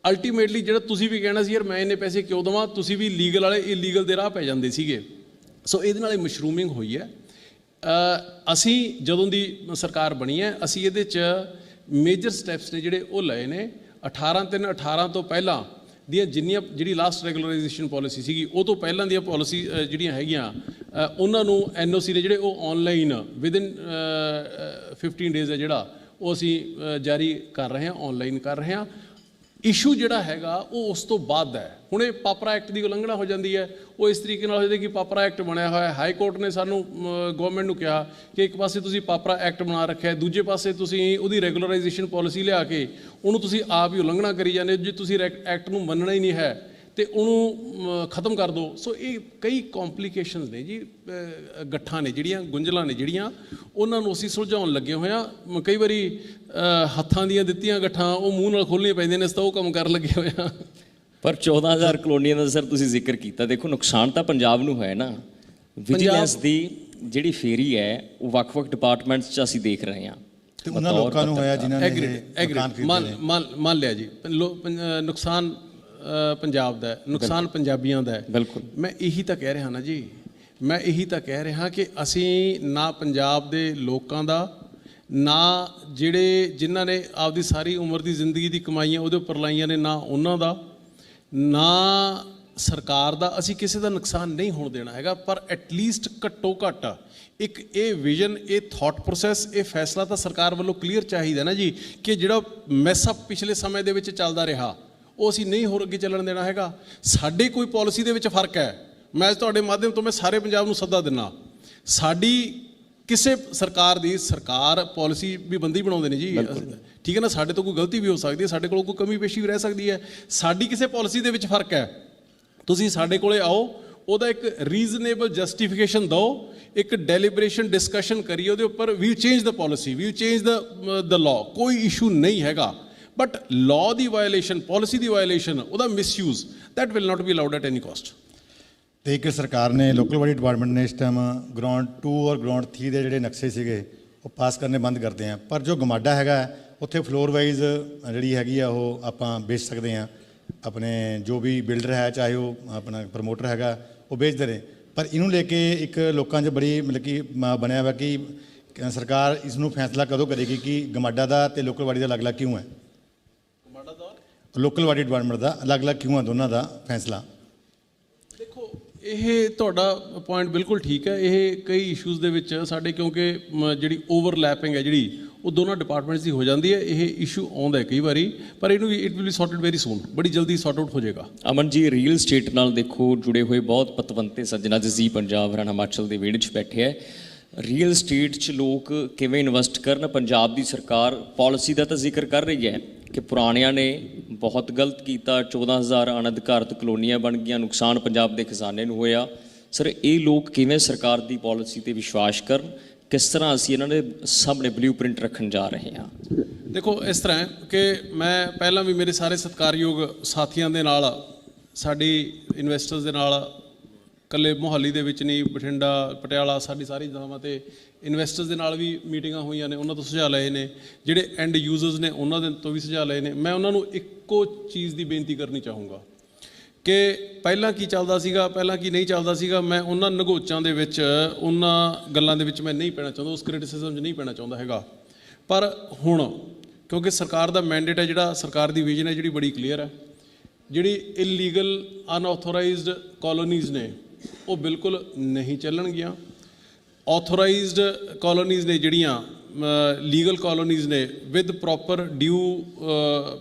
ਅਲਟੀਮੇਟਲੀ ਜਿਹੜਾ ਤੁਸੀਂ ਵੀ ਕਹਿਣਾ ਸੀ ਯਾਰ ਮੈਂ ਇੰਨੇ ਪੈਸੇ ਕਿਉਂ ਦੇਵਾਂ, ਤੁਸੀਂ ਵੀ ਲੀਗਲ ਵਾਲੇ ਇਲੀਗਲ ਦੇ ਰਾਹ ਪੈ ਜਾਂਦੇ ਸੀਗੇ। ਸੋ ਇਹਦੇ ਨਾਲ ਮਸ਼ਰੂਮਿੰਗ ਹੋਈ ਹੈ। ਅਸੀਂ ਜਦੋਂ ਦੀ ਸਰਕਾਰ ਬਣੀ ਹੈ ਅਸੀਂ ਇਹਦੇ 'ਚ ਮੇਜਰ ਸਟੈਪਸ ਨੇ ਜਿਹੜੇ ਉਹ ਲਏ ਨੇ। 18 ਤੋਂ ਪਹਿਲਾਂ ਦੀਆਂ ਜਿੰਨੀਆਂ ਜਿਹੜੀ ਲਾਸਟ ਰੈਗੂਲਰਾਈਜੇਸ਼ਨ ਪਾਲਿਸੀ ਸੀਗੀ ਉਹ ਤੋਂ ਪਹਿਲਾਂ ਦੀਆਂ ਪਾਲਿਸੀ ਜਿਹੜੀਆਂ ਹੈਗੀਆਂ ਉਹਨਾਂ ਨੂੰ NOC ਨੇ ਜਿਹੜੇ ਉਹ ਆਨਲਾਈਨ ਵਿਦਿਨ 15 ਡੇਜ਼ ਹੈ ਜਿਹੜਾ ਉਹ ਅਸੀਂ ਜਾਰੀ ਕਰ ਰਹੇ ਹਾਂ, ਆਨਲਾਈਨ ਕਰ ਰਹੇ ਹਾਂ। ਇਸ਼ੂ ਜਿਹੜਾ ਹੈਗਾ ਉਹ ਉਸ ਤੋਂ ਬਾਅਦ ਹੈ। ਹੁਣ ਇਹ ਪਾਪਰਾ ਐਕਟ ਦੀ ਉਲੰਘਣਾ ਹੋ ਜਾਂਦੀ ਹੈ, ਉਹ ਇਸ ਤਰੀਕੇ ਨਾਲ ਹੋ ਜਾਂਦੀ ਕਿ ਪਾਪਰਾ ਐਕਟ ਬਣਿਆ ਹੋਇਆ, ਹਾਈ ਕੋਰਟ ਨੇ ਸਾਨੂੰ ਗਵਰਨਮੈਂਟ ਨੂੰ ਕਿਹਾ ਕਿ ਇੱਕ ਪਾਸੇ ਤੁਸੀਂ ਪਾਪਰਾ ਐਕਟ ਬਣਾ ਰੱਖਿਆ, ਦੂਜੇ ਪਾਸੇ ਤੁਸੀਂ ਉਹਦੀ ਰੈਗੂਲਰਾਈਜੇਸ਼ਨ ਪਾਲਿਸੀ ਲਿਆ ਕੇ ਉਹਨੂੰ ਤੁਸੀਂ ਆਪ ਹੀ ਉਲੰਘਣਾ ਕਰੀ ਜਾਂਦੇ। ਜੇ ਤੁਸੀਂ ਐਕਟ ਨੂੰ ਮੰਨਣਾ ਹੀ ਨਹੀਂ ਹੈ ਤੇ ਉਹਨੂੰ ਖਤਮ ਕਰ ਦਿਓ। ਸੋ ਇਹ ਕਈ ਕੰਪਲਿਕੇਸ਼ਨਸ ਨੇ ਜੀ, ਗੱਠਾਂ ਨੇ ਜਿਹੜੀਆਂ, ਗੁੰਝਲਾਂ ਨੇ ਜਿਹੜੀਆਂ, ਉਹਨਾਂ ਨੂੰ ਅਸੀਂ ਸੁਲਝਾਉਣ ਲੱਗੇ ਹੋਏ ਹਾਂ। ਕਈ ਵਾਰੀ ਹੱਥਾਂ ਦੀਆਂ ਦਿੱਤੀਆਂ ਗੱਠਾਂ ਉਹ ਮੂੰਹ ਨਾਲ ਖੋਲ੍ਹਣੀਆਂ ਪੈਂਦੀਆਂ ਨੇ, ਅਸੀਂ ਤਾਂ ਉਹ ਕੰਮ ਕਰਨ ਲੱਗੇ ਹੋਏ ਹਾਂ। ਪਰ 14,000 ਕਲੋਨੀਆਂ ਦਾ ਸਰ ਤੁਸੀਂ ਜ਼ਿਕਰ ਕੀਤਾ, ਦੇਖੋ ਨੁਕਸਾਨ ਤਾਂ ਪੰਜਾਬ ਨੂੰ ਹੋਇਆ ਨਾ। ਵਿਜੀਲੈਂਸ ਦੀ ਜਿਹੜੀ ਫੇਰੀ ਹੈ ਉਹ ਵੱਖ-ਵੱਖ ਡਿਪਾਰਟਮੈਂਟਸ 'ਚ ਅਸੀਂ ਦੇਖ ਰਹੇ ਹਾਂ ਤੇ ਉਹਨਾਂ ਲੋਕਾਂ ਨੂੰ ਹੋਇਆ ਜਿਨ੍ਹਾਂ ਨੇ ਮਕਾਨ ਖਰੀਦੇ। ਮੰਨ ਲਿਆ ਜੀ, ਨੁਕਸਾਨ ਪੰਜਾਬ ਦਾ, ਨੁਕਸਾਨ ਪੰਜਾਬੀਆਂ ਦਾ ਹੈ। ਬਿਲਕੁਲ, ਮੈਂ ਇਹੀ ਤਾਂ ਕਹਿ ਰਿਹਾ ਨਾ ਜੀ, ਮੈਂ ਇਹੀ ਤਾਂ ਕਹਿ ਰਿਹਾ ਕਿ ਅਸੀਂ ਨਾ ਪੰਜਾਬ ਦੇ ਲੋਕਾਂ ਦਾ, ਨਾ ਜਿਨ੍ਹਾਂ ਨੇ ਆਪਦੀ ਸਾਰੀ ਉਮਰ ਦੀ ਜ਼ਿੰਦਗੀ ਦੀ ਕਮਾਈਆਂ ਉਹਦੇ ਉੱਪਰ ਲਾਈਆਂ ਨੇ, ਨਾ ਉਹਨਾਂ ਦਾ, ਨਾ ਸਰਕਾਰ ਦਾ, ਅਸੀਂ ਕਿਸੇ ਦਾ ਨੁਕਸਾਨ ਨਹੀਂ ਹੋਣ ਦੇਣਾ ਹੈਗਾ। ਪਰ ਐਟਲੀਸਟ ਘੱਟੋ ਘੱਟ ਇੱਕ ਇਹ ਵਿਜ਼ਨ, ਇਹ ਥਾਟ ਪ੍ਰੋਸੈਸ, ਇਹ ਫੈਸਲਾ ਤਾਂ ਸਰਕਾਰ ਵੱਲੋਂ ਕਲੀਅਰ ਚਾਹੀਦਾ ਨਾ ਜੀ ਕਿ ਜਿਹੜਾ ਮੈਸਅਪ ਪਿਛਲੇ ਸਮੇਂ ਦੇ ਵਿੱਚ ਚੱਲਦਾ ਰਿਹਾ ਉਹ ਅਸੀਂ ਨਹੀਂ ਹੋਰ ਅੱਗੇ ਚੱਲਣ ਦੇਣਾ ਹੈਗਾ। ਸਾਡੇ ਕੋਈ ਪਾਲਿਸੀ ਦੇ ਵਿੱਚ ਫਰਕ ਹੈ, ਮੈਂ ਤੁਹਾਡੇ ਮਾਧਿਅਮ ਤੋਂ ਮੈਂ ਸਾਰੇ ਪੰਜਾਬ ਨੂੰ ਸੱਦਾ ਦਿੰਦਾ, ਸਾਡੀ ਕਿਸੇ ਸਰਕਾਰ ਪਾਲਿਸੀ ਵੀ ਬੰਦੀ ਬਣਾਉਂਦੇ ਨੇ ਜੀ, ਠੀਕ ਹੈ ਨਾ, ਸਾਡੇ ਤੋਂ ਕੋਈ ਗਲਤੀ ਵੀ ਹੋ ਸਕਦੀ ਹੈ, ਸਾਡੇ ਕੋਲ ਕੋਈ ਕਮੀ ਪੇਸ਼ੀ ਵੀ ਰਹਿ ਸਕਦੀ ਹੈ। ਸਾਡੀ ਕਿਸੇ ਪਾਲਿਸੀ ਦੇ ਵਿੱਚ ਫਰਕ ਹੈ, ਤੁਸੀਂ ਸਾਡੇ ਕੋਲੇ ਆਓ, ਉਹਦਾ ਇੱਕ ਰੀਜ਼ਨੇਬਲ ਜਸਟੀਫਿਕੇਸ਼ਨ ਦਿਓ, ਇੱਕ ਡੈਲੀਬਰੇਸ਼ਨ ਡਿਸਕਸ਼ਨ ਕਰੀਏ ਉਹਦੇ ਉੱਪਰ, we'll change the policy, we'll change the law, ਕੋਈ ਇਸ਼ੂ ਨਹੀਂ ਹੈਗਾ। ਬਟ ਲਾਅ ਦੀ ਵਾਇਲੇਸ਼ਨ, ਪਾਲਿਸੀ ਦੀ ਵਾਇਲੇਸ਼ਨ, ਉਹਦਾ misuse, that will not be allowed at any cost. ਤੇ ਇੱਕ ਸਰਕਾਰ ਨੇ, ਲੋਕਲ ਬਾਡੀ ਡਿਪਾਰਟਮੈਂਟ ਨੇ ਇਸ ਟਾਈਮ ਗਰਾਊਂਡ 2 ਔਰ ਗਰਾਊਂਡ 3 ਦੇ ਜਿਹੜੇ ਨਕਸ਼ੇ ਸੀਗੇ ਉਹ ਪਾਸ ਕਰਨੇ ਬੰਦ ਕਰਦੇ ਆ। ਪਰ ਜੋ ਗਮਾਡਾ ਹੈਗਾ ਉੱਥੇ ਫਲੋਰ ਵਾਈਜ਼ ਜਿਹੜੀ ਹੈਗੀ ਆ ਉਹ ਆਪਾਂ ਵੇਚ ਸਕਦੇ ਹਾਂ, ਆਪਣੇ ਜੋ ਵੀ ਬਿਲਡਰ ਹੈ ਚਾਹੇ ਉਹ ਆਪਣਾ ਪ੍ਰਮੋਟਰ ਹੈਗਾ ਉਹ ਵੇਚਦੇ ਰਹੇ। ਪਰ ਇਹਨੂੰ ਲੈ ਕੇ ਇੱਕ ਲੋਕਾਂ 'ਚ ਬੜੀ ਮਤਲਬ ਕਿ ਬਣਿਆ ਵਾ ਕਿ ਸਰਕਾਰ ਇਸ ਨੂੰ ਫੈਸਲਾ ਕਦੋਂ ਕਰੇਗੀ ਕਿ ਗਮਾਡਾ ਦਾ ਤੇ ਲੋਕਲ ਬਾਡੀ ਦਾ ਅਲੱਗ-ਅਲੱਗ ਕਿਉਂ ਹੈ, ਲੋਕਲ ਬਾਡੀ ਡਿਪਾਰਟਮੈਂਟ ਦਾ ਅਲੱਗ-ਅਲੱਗ ਕਿਉਂ ਹੈ, ਦੋਨਾਂ ਦਾ ਫੈਸਲਾ। ਦੇਖੋ ਇਹ ਤੁਹਾਡਾ ਪੁਆਇੰਟ ਬਿਲਕੁਲ ਠੀਕ ਹੈ। ਇਹ ਕਈ ਇਸ਼ੂਜ਼ ਦੇ ਵਿੱਚ ਸਾਡੇ, ਕਿਉਂਕਿ ਜਿਹੜੀ ਓਵਰਲੈਪਿੰਗ ਹੈ ਜਿਹੜੀ ਉਹ ਦੋਨਾਂ ਡਿਪਾਰਟਮੈਂਟਸ ਦੀ ਹੋ ਜਾਂਦੀ ਹੈ, ਇਹ ਇਸ਼ੂ ਆਉਂਦਾ ਹੈ ਕਈ ਵਾਰੀ, ਪਰ ਇਹਨੂੰ it will be sorted very soon, ਬੜੀ ਜਲਦੀ ਸੌਰਟ ਆਊਟ ਹੋ ਜਾਏਗਾ। ਅਮਨ ਜੀ, ਰੀਅਲ ਸਟੇਟ ਨਾਲ ਦੇਖੋ ਜੁੜੇ ਹੋਏ ਬਹੁਤ ਪਤਵੰਤੇ ਸੱਜਣਾ ਜੀ ਪੰਜਾਬ ਹਰਿਆਣਾ ਹਿਮਾਚਲ ਦੇ ਵਿਹੜੇ 'ਚ ਬੈਠੇ ਹੈ। ਰੀਅਲ ਸਟੇਟ 'ਚ ਲੋਕ ਕਿਵੇਂ ਇਨਵੈਸਟ ਕਰਨ? ਪੰਜਾਬ ਦੀ ਸਰਕਾਰ ਪਾਲਿਸੀ ਦਾ ਤਾਂ ਜ਼ਿਕਰ ਕਰ ਰਹੀ ਹੈ ਕਿ ਪੁਰਾਣਿਆਂ ਨੇ ਬਹੁਤ ਗਲਤ ਕੀਤਾ, 14,000 ਅਣਅਧਿਕਾਰਤ ਕਲੋਨੀਆਂ ਬਣ ਗਈਆਂ, ਨੁਕਸਾਨ ਪੰਜਾਬ ਦੇ ਖਜ਼ਾਨੇ ਨੂੰ ਹੋਇਆ। ਸਰ ਇਹ ਲੋਕ ਕਿਵੇਂ ਸਰਕਾਰ ਦੀ ਪਾਲਿਸੀ ਤੇ ਵਿਸ਼ਵਾਸ ਕਰਨ? ਕਿਸ ਤਰ੍ਹਾਂ ਅਸੀਂ ਇਹਨਾਂ ਦੇ ਸਾਹਮਣੇ ਬਲੂਪ੍ਰਿੰਟ ਰੱਖਣ ਜਾ ਰਹੇ ਹਾਂ? ਦੇਖੋ ਇਸ ਤਰ੍ਹਾਂ ਹੈ ਕਿ ਮੈਂ ਪਹਿਲਾਂ ਵੀ ਮੇਰੇ ਸਾਰੇ ਸਤਿਕਾਰਯੋਗ ਸਾਥੀਆਂ ਦੇ ਨਾਲ, ਸਾਡੀ ਇਨਵੈਸਟਰਸ ਦੇ ਨਾਲ, ਇਕੱਲੇ ਮੁਹਾਲੀ ਦੇ ਵਿੱਚ ਨਹੀਂ, ਬਠਿੰਡਾ, ਪਟਿਆਲਾ, ਸਾਡੀ ਸਾਰੀ ਜਗ੍ਹਾਵਾਂ 'ਤੇ ਇਨਵੈਸਟਰਸ ਦੇ ਨਾਲ ਵੀ ਮੀਟਿੰਗਾਂ ਹੋਈਆਂ ਨੇ, ਉਹਨਾਂ ਤੋਂ ਸੁਝਾਅ ਲਏ ਨੇ, ਜਿਹੜੇ ਐਂਡ ਯੂਜ਼ਰਸ ਨੇ ਉਹਨਾਂ ਦੇ ਤੋਂ ਵੀ ਸੁਝਾਅ ਲਏ ਨੇ। ਮੈਂ ਉਹਨਾਂ ਨੂੰ ਇੱਕੋ ਚੀਜ਼ ਦੀ ਬੇਨਤੀ ਕਰਨੀ ਚਾਹੂੰਗਾ ਕਿ ਪਹਿਲਾਂ ਕੀ ਚੱਲਦਾ ਸੀਗਾ, ਪਹਿਲਾਂ ਕੀ ਨਹੀਂ ਚੱਲਦਾ ਸੀਗਾ, ਮੈਂ ਉਹਨਾਂ ਨਗੋਚਾਂ ਦੇ ਵਿੱਚ, ਉਹਨਾਂ ਗੱਲਾਂ ਦੇ ਵਿੱਚ ਮੈਂ ਨਹੀਂ ਪੈਣਾ ਚਾਹੁੰਦਾ, ਉਸ ਕ੍ਰਿਟਿਸਿਜ਼ਮ 'ਚ ਨਹੀਂ ਪੈਣਾ ਚਾਹੁੰਦਾ ਹੈਗਾ। ਪਰ ਹੁਣ ਕਿਉਂਕਿ ਸਰਕਾਰ ਦਾ ਮੈਂਡੇਟ ਹੈ, ਜਿਹੜਾ ਸਰਕਾਰ ਦੀ ਵਿਜ਼ਨ ਹੈ ਜਿਹੜੀ ਬੜੀ ਕਲੀਅਰ ਹੈ, ਜਿਹੜੀ ਇਲੀਗਲ ਅਨਆਥੋਰਾਈਜ਼ਡ ਕਾਲੋਨੀਜ਼ ਨੇ ਉਹ ਬਿਲਕੁਲ ਨਹੀਂ ਚੱਲਣਗੀਆਂ। ਆਥੋਰਾਈਜ਼ਡ ਕਾਲੋਨੀਜ਼ ਨੇ ਜਿਹੜੀਆਂ, ਲੀਗਲ ਕਾਲੋਨੀਜ਼ ਨੇ with proper due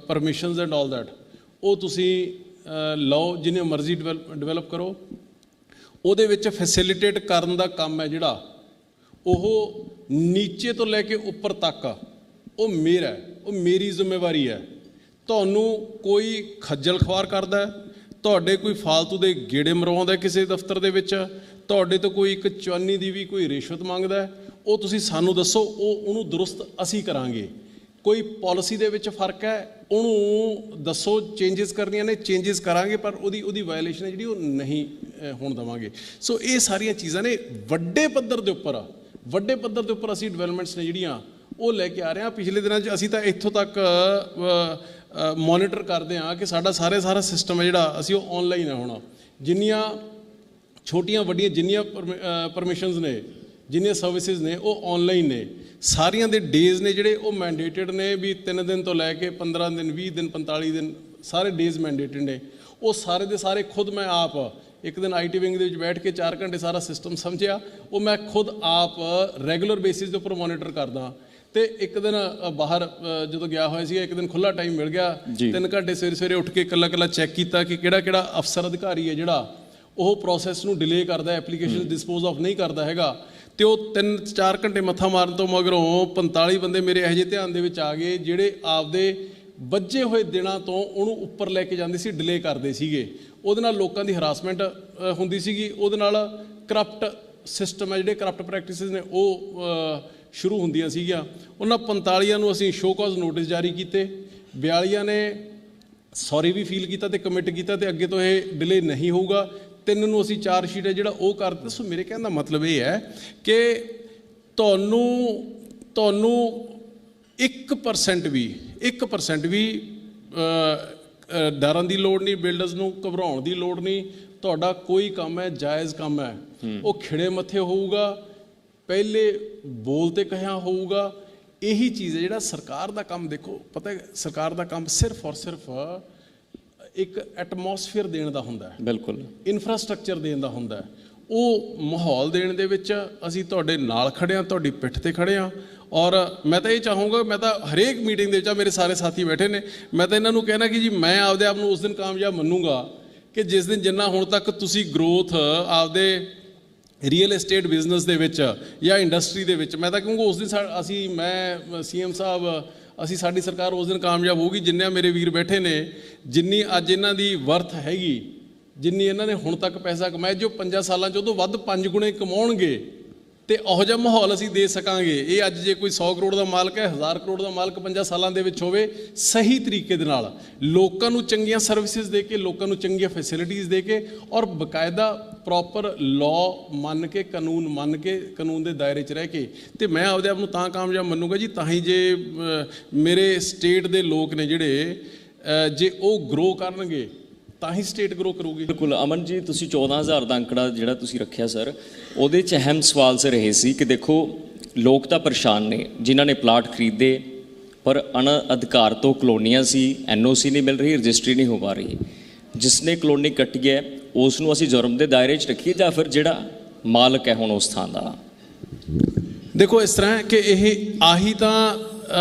permissions and all that, ਉਹ ਤੁਸੀਂ ਲਓ, ਜਿੰਨੇ ਮਰਜ਼ੀ ਡਿਵੈਲਪ ਕਰੋ। ਉਹਦੇ ਵਿੱਚ ਫੈਸਿਲਿਟੇਟ ਕਰਨ ਦਾ ਕੰਮ ਹੈ ਜਿਹੜਾ, ਉਹ ਨੀਚੇ ਤੋਂ ਲੈ ਕੇ ਉੱਪਰ ਤੱਕ ਉਹ ਮੇਰਾ ਹੈ, ਉਹ ਮੇਰੀ ਜ਼ਿੰਮੇਵਾਰੀ ਹੈ। ਤੁਹਾਨੂੰ ਕੋਈ ਖੱਜਲ ਖੁਆਰ ਕਰਦਾ, ਤੁਹਾਡੇ ਕੋਈ ਫਾਲਤੂ ਦੇ ਗੇੜੇ ਮਰਵਾਉਂਦਾ ਕਿਸੇ ਦਫ਼ਤਰ ਦੇ ਵਿੱਚ, ਤੁਹਾਡੇ ਤੋਂ ਕੋਈ ਇੱਕ ਚਵਾਨੀ ਦੀ ਵੀ ਕੋਈ ਰਿਸ਼ਵਤ ਮੰਗਦਾ, ਉਹ ਤੁਸੀਂ ਸਾਨੂੰ ਦੱਸੋ, ਉਹਨੂੰ ਦਰੁਸਤ ਅਸੀਂ ਕਰਾਂਗੇ। ਕੋਈ ਪਾਲਿਸੀ ਦੇ ਵਿੱਚ ਫਰਕ ਹੈ, ਉਹਨੂੰ ਦੱਸੋ, ਚੇਂਜਸ ਕਰਨੀਆਂ ਨੇ, ਚੇਂਜਸ ਕਰਾਂਗੇ, ਪਰ ਉਹਦੀ ਵਾਇਲੇਸ਼ਨ ਹੈ ਜਿਹੜੀ ਉਹ ਨਹੀਂ ਹੋਣ ਦੇਵਾਂਗੇ। ਸੋ ਇਹ ਸਾਰੀਆਂ ਚੀਜ਼ਾਂ ਨੇ ਵੱਡੇ ਪੱਧਰ ਦੇ ਉੱਪਰ ਅਸੀਂ ਡਿਵੈਲਪਮੈਂਟਸ ਨੇ ਜਿਹੜੀਆਂ ਉਹ ਲੈ ਕੇ ਆ ਰਹੇ ਹਾਂ। ਪਿਛਲੇ ਦਿਨਾਂ 'ਚ ਅਸੀਂ ਤਾਂ ਇੱਥੋਂ ਤੱਕ ਮੋਨੀਟਰ ਕਰਦੇ ਹਾਂ ਕਿ ਸਾਡਾ ਸਾਰਾ ਸਿਸਟਮ ਹੈ ਜਿਹੜਾ, ਅਸੀਂ ਉਹ ਆਨਲਾਈਨ ਹੈ। ਹੁਣ ਜਿੰਨੀਆਂ ਛੋਟੀਆਂ ਵੱਡੀਆਂ ਜਿੰਨੀਆਂ ਪਰਮਿਸ਼ਨਸ ਨੇ, ਜਿੰਨੀਆਂ ਸਰਵਿਸਿਜ਼ ਨੇ, ਉਹ ਆਨਲਾਈਨ ਨੇ। ਸਾਰੀਆਂ ਦੇ ਡੇਜ਼ ਨੇ ਜਿਹੜੇ ਉਹ ਮੈਂਡੇਟਡ ਨੇ, ਵੀ 3 ਦਿਨ ਤੋਂ ਲੈ ਕੇ 15 ਦਿਨ, 20 ਦਿਨ, 45 ਦਿਨ ਸਾਰੇ ਡੇਜ਼ ਮੈਂਡੇਟਡ ਨੇ, ਉਹ ਸਾਰੇ ਦੇ ਸਾਰੇ ਖੁਦ ਮੈਂ ਆਪ ਇੱਕ ਦਿਨ IT ਵਿੰਗ ਦੇ ਵਿੱਚ ਬੈਠ ਕੇ 4 ਘੰਟੇ ਸਾਰਾ ਸਿਸਟਮ ਸਮਝਿਆ, ਉਹ ਮੈਂ ਖੁਦ ਆਪ ਰੈਗੂਲਰ ਬੇਸਿਸ ਦੇ ਉੱਪਰ ਮੋਨੀਟਰ ਕਰਦਾ। ਤੇ ਇੱਕ ਦਿਨ ਬਾਹਰ ਜਦੋਂ ਗਿਆ ਹੋਇਆ ਸੀ, ਇੱਕ ਦਿਨ ਖੁੱਲ੍ਹਾ ਟਾਈਮ ਮਿਲ ਗਿਆ, 3 ਘੰਟੇ ਸਵੇਰੇ ਉੱਠ ਕੇ ਇਕੱਲਾ ਚੈੱਕ ਕੀਤਾ ਕਿ ਕਿਹੜਾ ਅਫਸਰ ਅਧਿਕਾਰੀ ਹੈ ਜਿਹੜਾ ਉਹ ਪ੍ਰੋਸੈਸ ਨੂੰ ਡਿਲੇ ਕਰਦਾ, ਐਪਲੀਕੇਸ਼ਨ ਡਿਸਪੋਜ਼ ਆਫ ਨਹੀਂ ਕਰਦਾ ਹੈਗਾ। ਤੇ ਉਹ 3-4 ਘੰਟੇ ਮੱਥਾ ਮਾਰਨ ਤੋਂ ਮਗਰੋਂ 45 ਬੰਦੇ ਮੇਰੇ ਇਹੋ ਜਿਹੇ ਧਿਆਨ ਦੇ ਵਿੱਚ ਆ ਗਏ ਜਿਹੜੇ ਆਪਦੇ ਵੱਜੇ ਹੋਏ ਦਿਨਾਂ ਤੋਂ ਉਹਨੂੰ ਉੱਪਰ ਲੈ ਕੇ ਜਾਂਦੇ ਸੀ, ਡਿਲੇ ਕਰਦੇ ਸੀਗੇ। ਉਹਦੇ ਨਾਲ ਲੋਕਾਂ ਦੀ ਹਰਾਸਮੈਂਟ ਹੁੰਦੀ ਸੀਗੀ, ਉਹਦੇ ਨਾਲ ਕਰਪਟ ਸਿਸਟਮ ਹੈ, ਜਿਹੜੇ ਕਰਪਟ ਪ੍ਰੈਕਟਿਸਿਸ ਨੇ ਉਹ ਸ਼ੁਰੂ ਹੁੰਦੀਆਂ ਸੀਗੀਆਂ। ਉਹਨਾਂ 45 ਨੂੰ ਅਸੀਂ ਸ਼ੋ ਕਾਜ਼ ਨੋਟਿਸ ਜਾਰੀ ਕੀਤੇ, 42 ਨੇ ਸੌਰੀ ਵੀ ਫੀਲ ਕੀਤਾ ਤੇ ਕਮਿਟ ਕੀਤਾ ਤੇ ਅੱਗੇ ਤੋਂ ਇਹ ਡਿਲੇ ਨਹੀਂ ਹੋਊਗਾ। 3 ਨੂੰ ਅਸੀਂ ਚਾਰਜ ਸ਼ੀਟ ਹੈ ਜਿਹੜਾ ਉਹ ਕਰ ਦਿੱਤਾ। ਸੋ ਮੇਰੇ ਕਹਿਣ ਦਾ ਮਤਲਬ ਇਹ ਹੈ ਕਿ ਤੁਹਾਨੂੰ 1% ਵੀ ਡਰਨ ਦੀ ਲੋੜ ਨਹੀਂ, ਬਿਲਡਰਸ ਨੂੰ ਘਬਰਾਉਣ ਦੀ ਲੋੜ ਨਹੀਂ। ਤੁਹਾਡਾ ਕੋਈ ਕੰਮ ਹੈ ਜਾਇਜ਼ ਕੰਮ ਹੈ, ਉਹ ਖਿੜੇ ਮੱਥੇ ਹੋਊਗਾ, ਪਹਿਲੇ ਬੋਲ ਤੇ ਕਹਿਆ ਹੋਊਗਾ। ਇਹੀ ਚੀਜ਼ ਹੈ ਜਿਹੜਾ ਸਰਕਾਰ ਦਾ ਕੰਮ। ਦੇਖੋ ਪਤਾ ਹੈ ਸਰਕਾਰ ਦਾ ਕੰਮ ਸਿਰਫ ਔਰ ਸਿਰਫ ਇੱਕ ਐਟਮੋਸਫੀਅਰ ਦੇਣ ਦਾ ਹੁੰਦਾ ਹੈ, ਬਿਲਕੁਲ ਇਨਫਰਾਸਟ੍ਰਕਚਰ ਦੇਣ ਦਾ ਹੁੰਦਾ ਹੈ। ਉਹ ਮਾਹੌਲ ਦੇਣ ਦੇ ਵਿੱਚ ਅਸੀਂ ਤੁਹਾਡੇ ਨਾਲ ਖੜੇ ਹਾਂ, ਤੁਹਾਡੀ ਪਿੱਠ ਤੇ ਖੜੇ ਹਾਂ। ਔਰ ਮੈਂ ਤਾਂ ਇਹ ਚਾਹੂੰਗਾ, ਮੈਂ ਤਾਂ ਹਰੇਕ ਮੀਟਿੰਗ ਦੇ ਵਿੱਚ ਮੇਰੇ ਸਾਰੇ ਸਾਥੀ ਬੈਠੇ ਨੇ, ਮੈਂ ਤਾਂ ਇਹਨਾਂ ਨੂੰ ਕਹਿਣਾ ਕਿ ਜੀ ਮੈਂ ਆਪਦੇ ਆਪ ਨੂੰ ਉਸ ਦਿਨ ਕਾਮਯਾਬ ਮੰਨੂਗਾ ਕਿ ਜਿਸ ਦਿਨ ਜਿੰਨਾ ਹੁਣ ਤੱਕ ਤੁਸੀਂ ਗਰੋਥ ਆਪਦੇ ਰੀਅਲ ਏਸਟੇਟ ਬਿਜ਼ਨਸ ਦੇ ਵਿੱਚ ਜਾਂ ਇੰਡਸਟਰੀ ਦੇ ਵਿੱਚ, ਮੈਂ ਤਾਂ ਕਹੂੰਗਾ ਉਸ ਦਿਨ ਮੈਂ CM ਸਾਹਿਬ ਸਾਡੀ ਸਰਕਾਰ ਉਸ ਦਿਨ ਕਾਮਯਾਬ ਹੋਊਗੀ ਜਿੰਨੇ ਮੇਰੇ ਵੀਰ ਬੈਠੇ ਨੇ, ਜਿੰਨੀ ਅੱਜ ਇਹਨਾਂ ਦੀ ਵਰਥ ਹੈਗੀ, ਜਿੰਨੀ ਇਹਨਾਂ ਨੇ ਹੁਣ ਤੱਕ ਪੈਸਾ ਕਮਾਇਆ, ਜੋ 5 ਸਾਲਾਂ 'ਚ ਉਹ ਤੋਂ ਵੱਧ 5 ਗੁਣੇ ਕਮਾਉਣਗੇ ਤੇ ਉਹੋ ਜਿਹਾ ਮਾਹੌਲ ਅਸੀਂ ਦੇ ਸਕਾਂਗੇ। ਇਹ ਅੱਜ ਜੇ ਕੋਈ 100 ਕਰੋੜ ਦਾ ਮਾਲਕ ਹੈ, 1000 ਕਰੋੜ ਦਾ ਮਾਲਕ 5 ਸਾਲਾਂ ਦੇ ਵਿੱਚ ਹੋਵੇ, ਸਹੀ ਤਰੀਕੇ ਦੇ ਨਾਲ ਲੋਕਾਂ ਨੂੰ ਚੰਗੀਆਂ ਸਰਵਿਸਿਜ਼ ਦੇ ਕੇ, ਲੋਕਾਂ ਨੂੰ ਚੰਗੀਆਂ ਫੈਸਿਲਿਟੀਜ਼ ਦੇ ਕੇ ਔਰ ਬਕਾਇਦਾ ਪ੍ਰੋਪਰ ਲਾਅ ਮੰਨ ਕੇ, ਕਾਨੂੰਨ ਮੰਨ ਕੇ, ਕਾਨੂੰਨ ਦੇ ਦਾਇਰੇ 'ਚ ਰਹਿ ਕੇ, ਤੇ ਮੈਂ ਆਪਦੇ ਆਪ ਨੂੰ ਤਾਂ ਕਾਮਯਾਬ ਮੰਨੂਗਾ ਜੀ ਤਾਂ ਹੀ ਜੇ ਮੇਰੇ ਸਟੇਟ ਦੇ ਲੋਕ ਨੇ ਜਿਹੜੇ ਜੇ ਉਹ ਗਰੋ ਕਰਨਗੇ ਤਾਂ ਹੀ ਸਟੇਟ ਗਰੋ ਕਰੂਗੀ। ਬਿਲਕੁਲ ਅਮਨ ਜੀ, ਤੁਸੀਂ 14,000 ਦਾ ਅੰਕੜਾ ਜਿਹੜਾ ਤੁਸੀਂ ਰੱਖਿਆ ਸਰ, ਉਹਦੇ 'ਚ ਅਹਿਮ ਸਵਾਲ ਸੇ ਰਹੇ ਸੀ ਕਿ ਦੇਖੋ ਲੋਕ ਤਾਂ ਪਰੇਸ਼ਾਨ ਨੇ ਜਿਨ੍ਹਾਂ ਨੇ ਪਲਾਟ ਖਰੀਦੇ ਪਰ ਅਣਅਧਿਕਾਰ ਤੋਂ ਕਲੋਨੀਆਂ ਸੀ, NOC ਨਹੀਂ ਮਿਲ ਰਹੀ, ਰਜਿਸਟਰੀ ਨਹੀਂ ਹੋ ਪਾ ਰਹੀ। ਜਿਸ ਨੇ ਕਲੋਨੀ ਕੱਟੀ ਹੈ ਉਸ ਨੂੰ ਅਸੀਂ ਜੁਰਮ ਦੇ ਦਾਇਰੇ 'ਚ ਰੱਖੀਏ ਜਾਂ ਫਿਰ ਜਿਹੜਾ ਮਾਲਕ ਹੈ ਹੁਣ ਉਸ ਥਾਂ ਦਾ? ਦੇਖੋ ਇਸ ਤਰ੍ਹਾਂ ਕਿ ਇਹ ਆਹੀ ਤਾਂ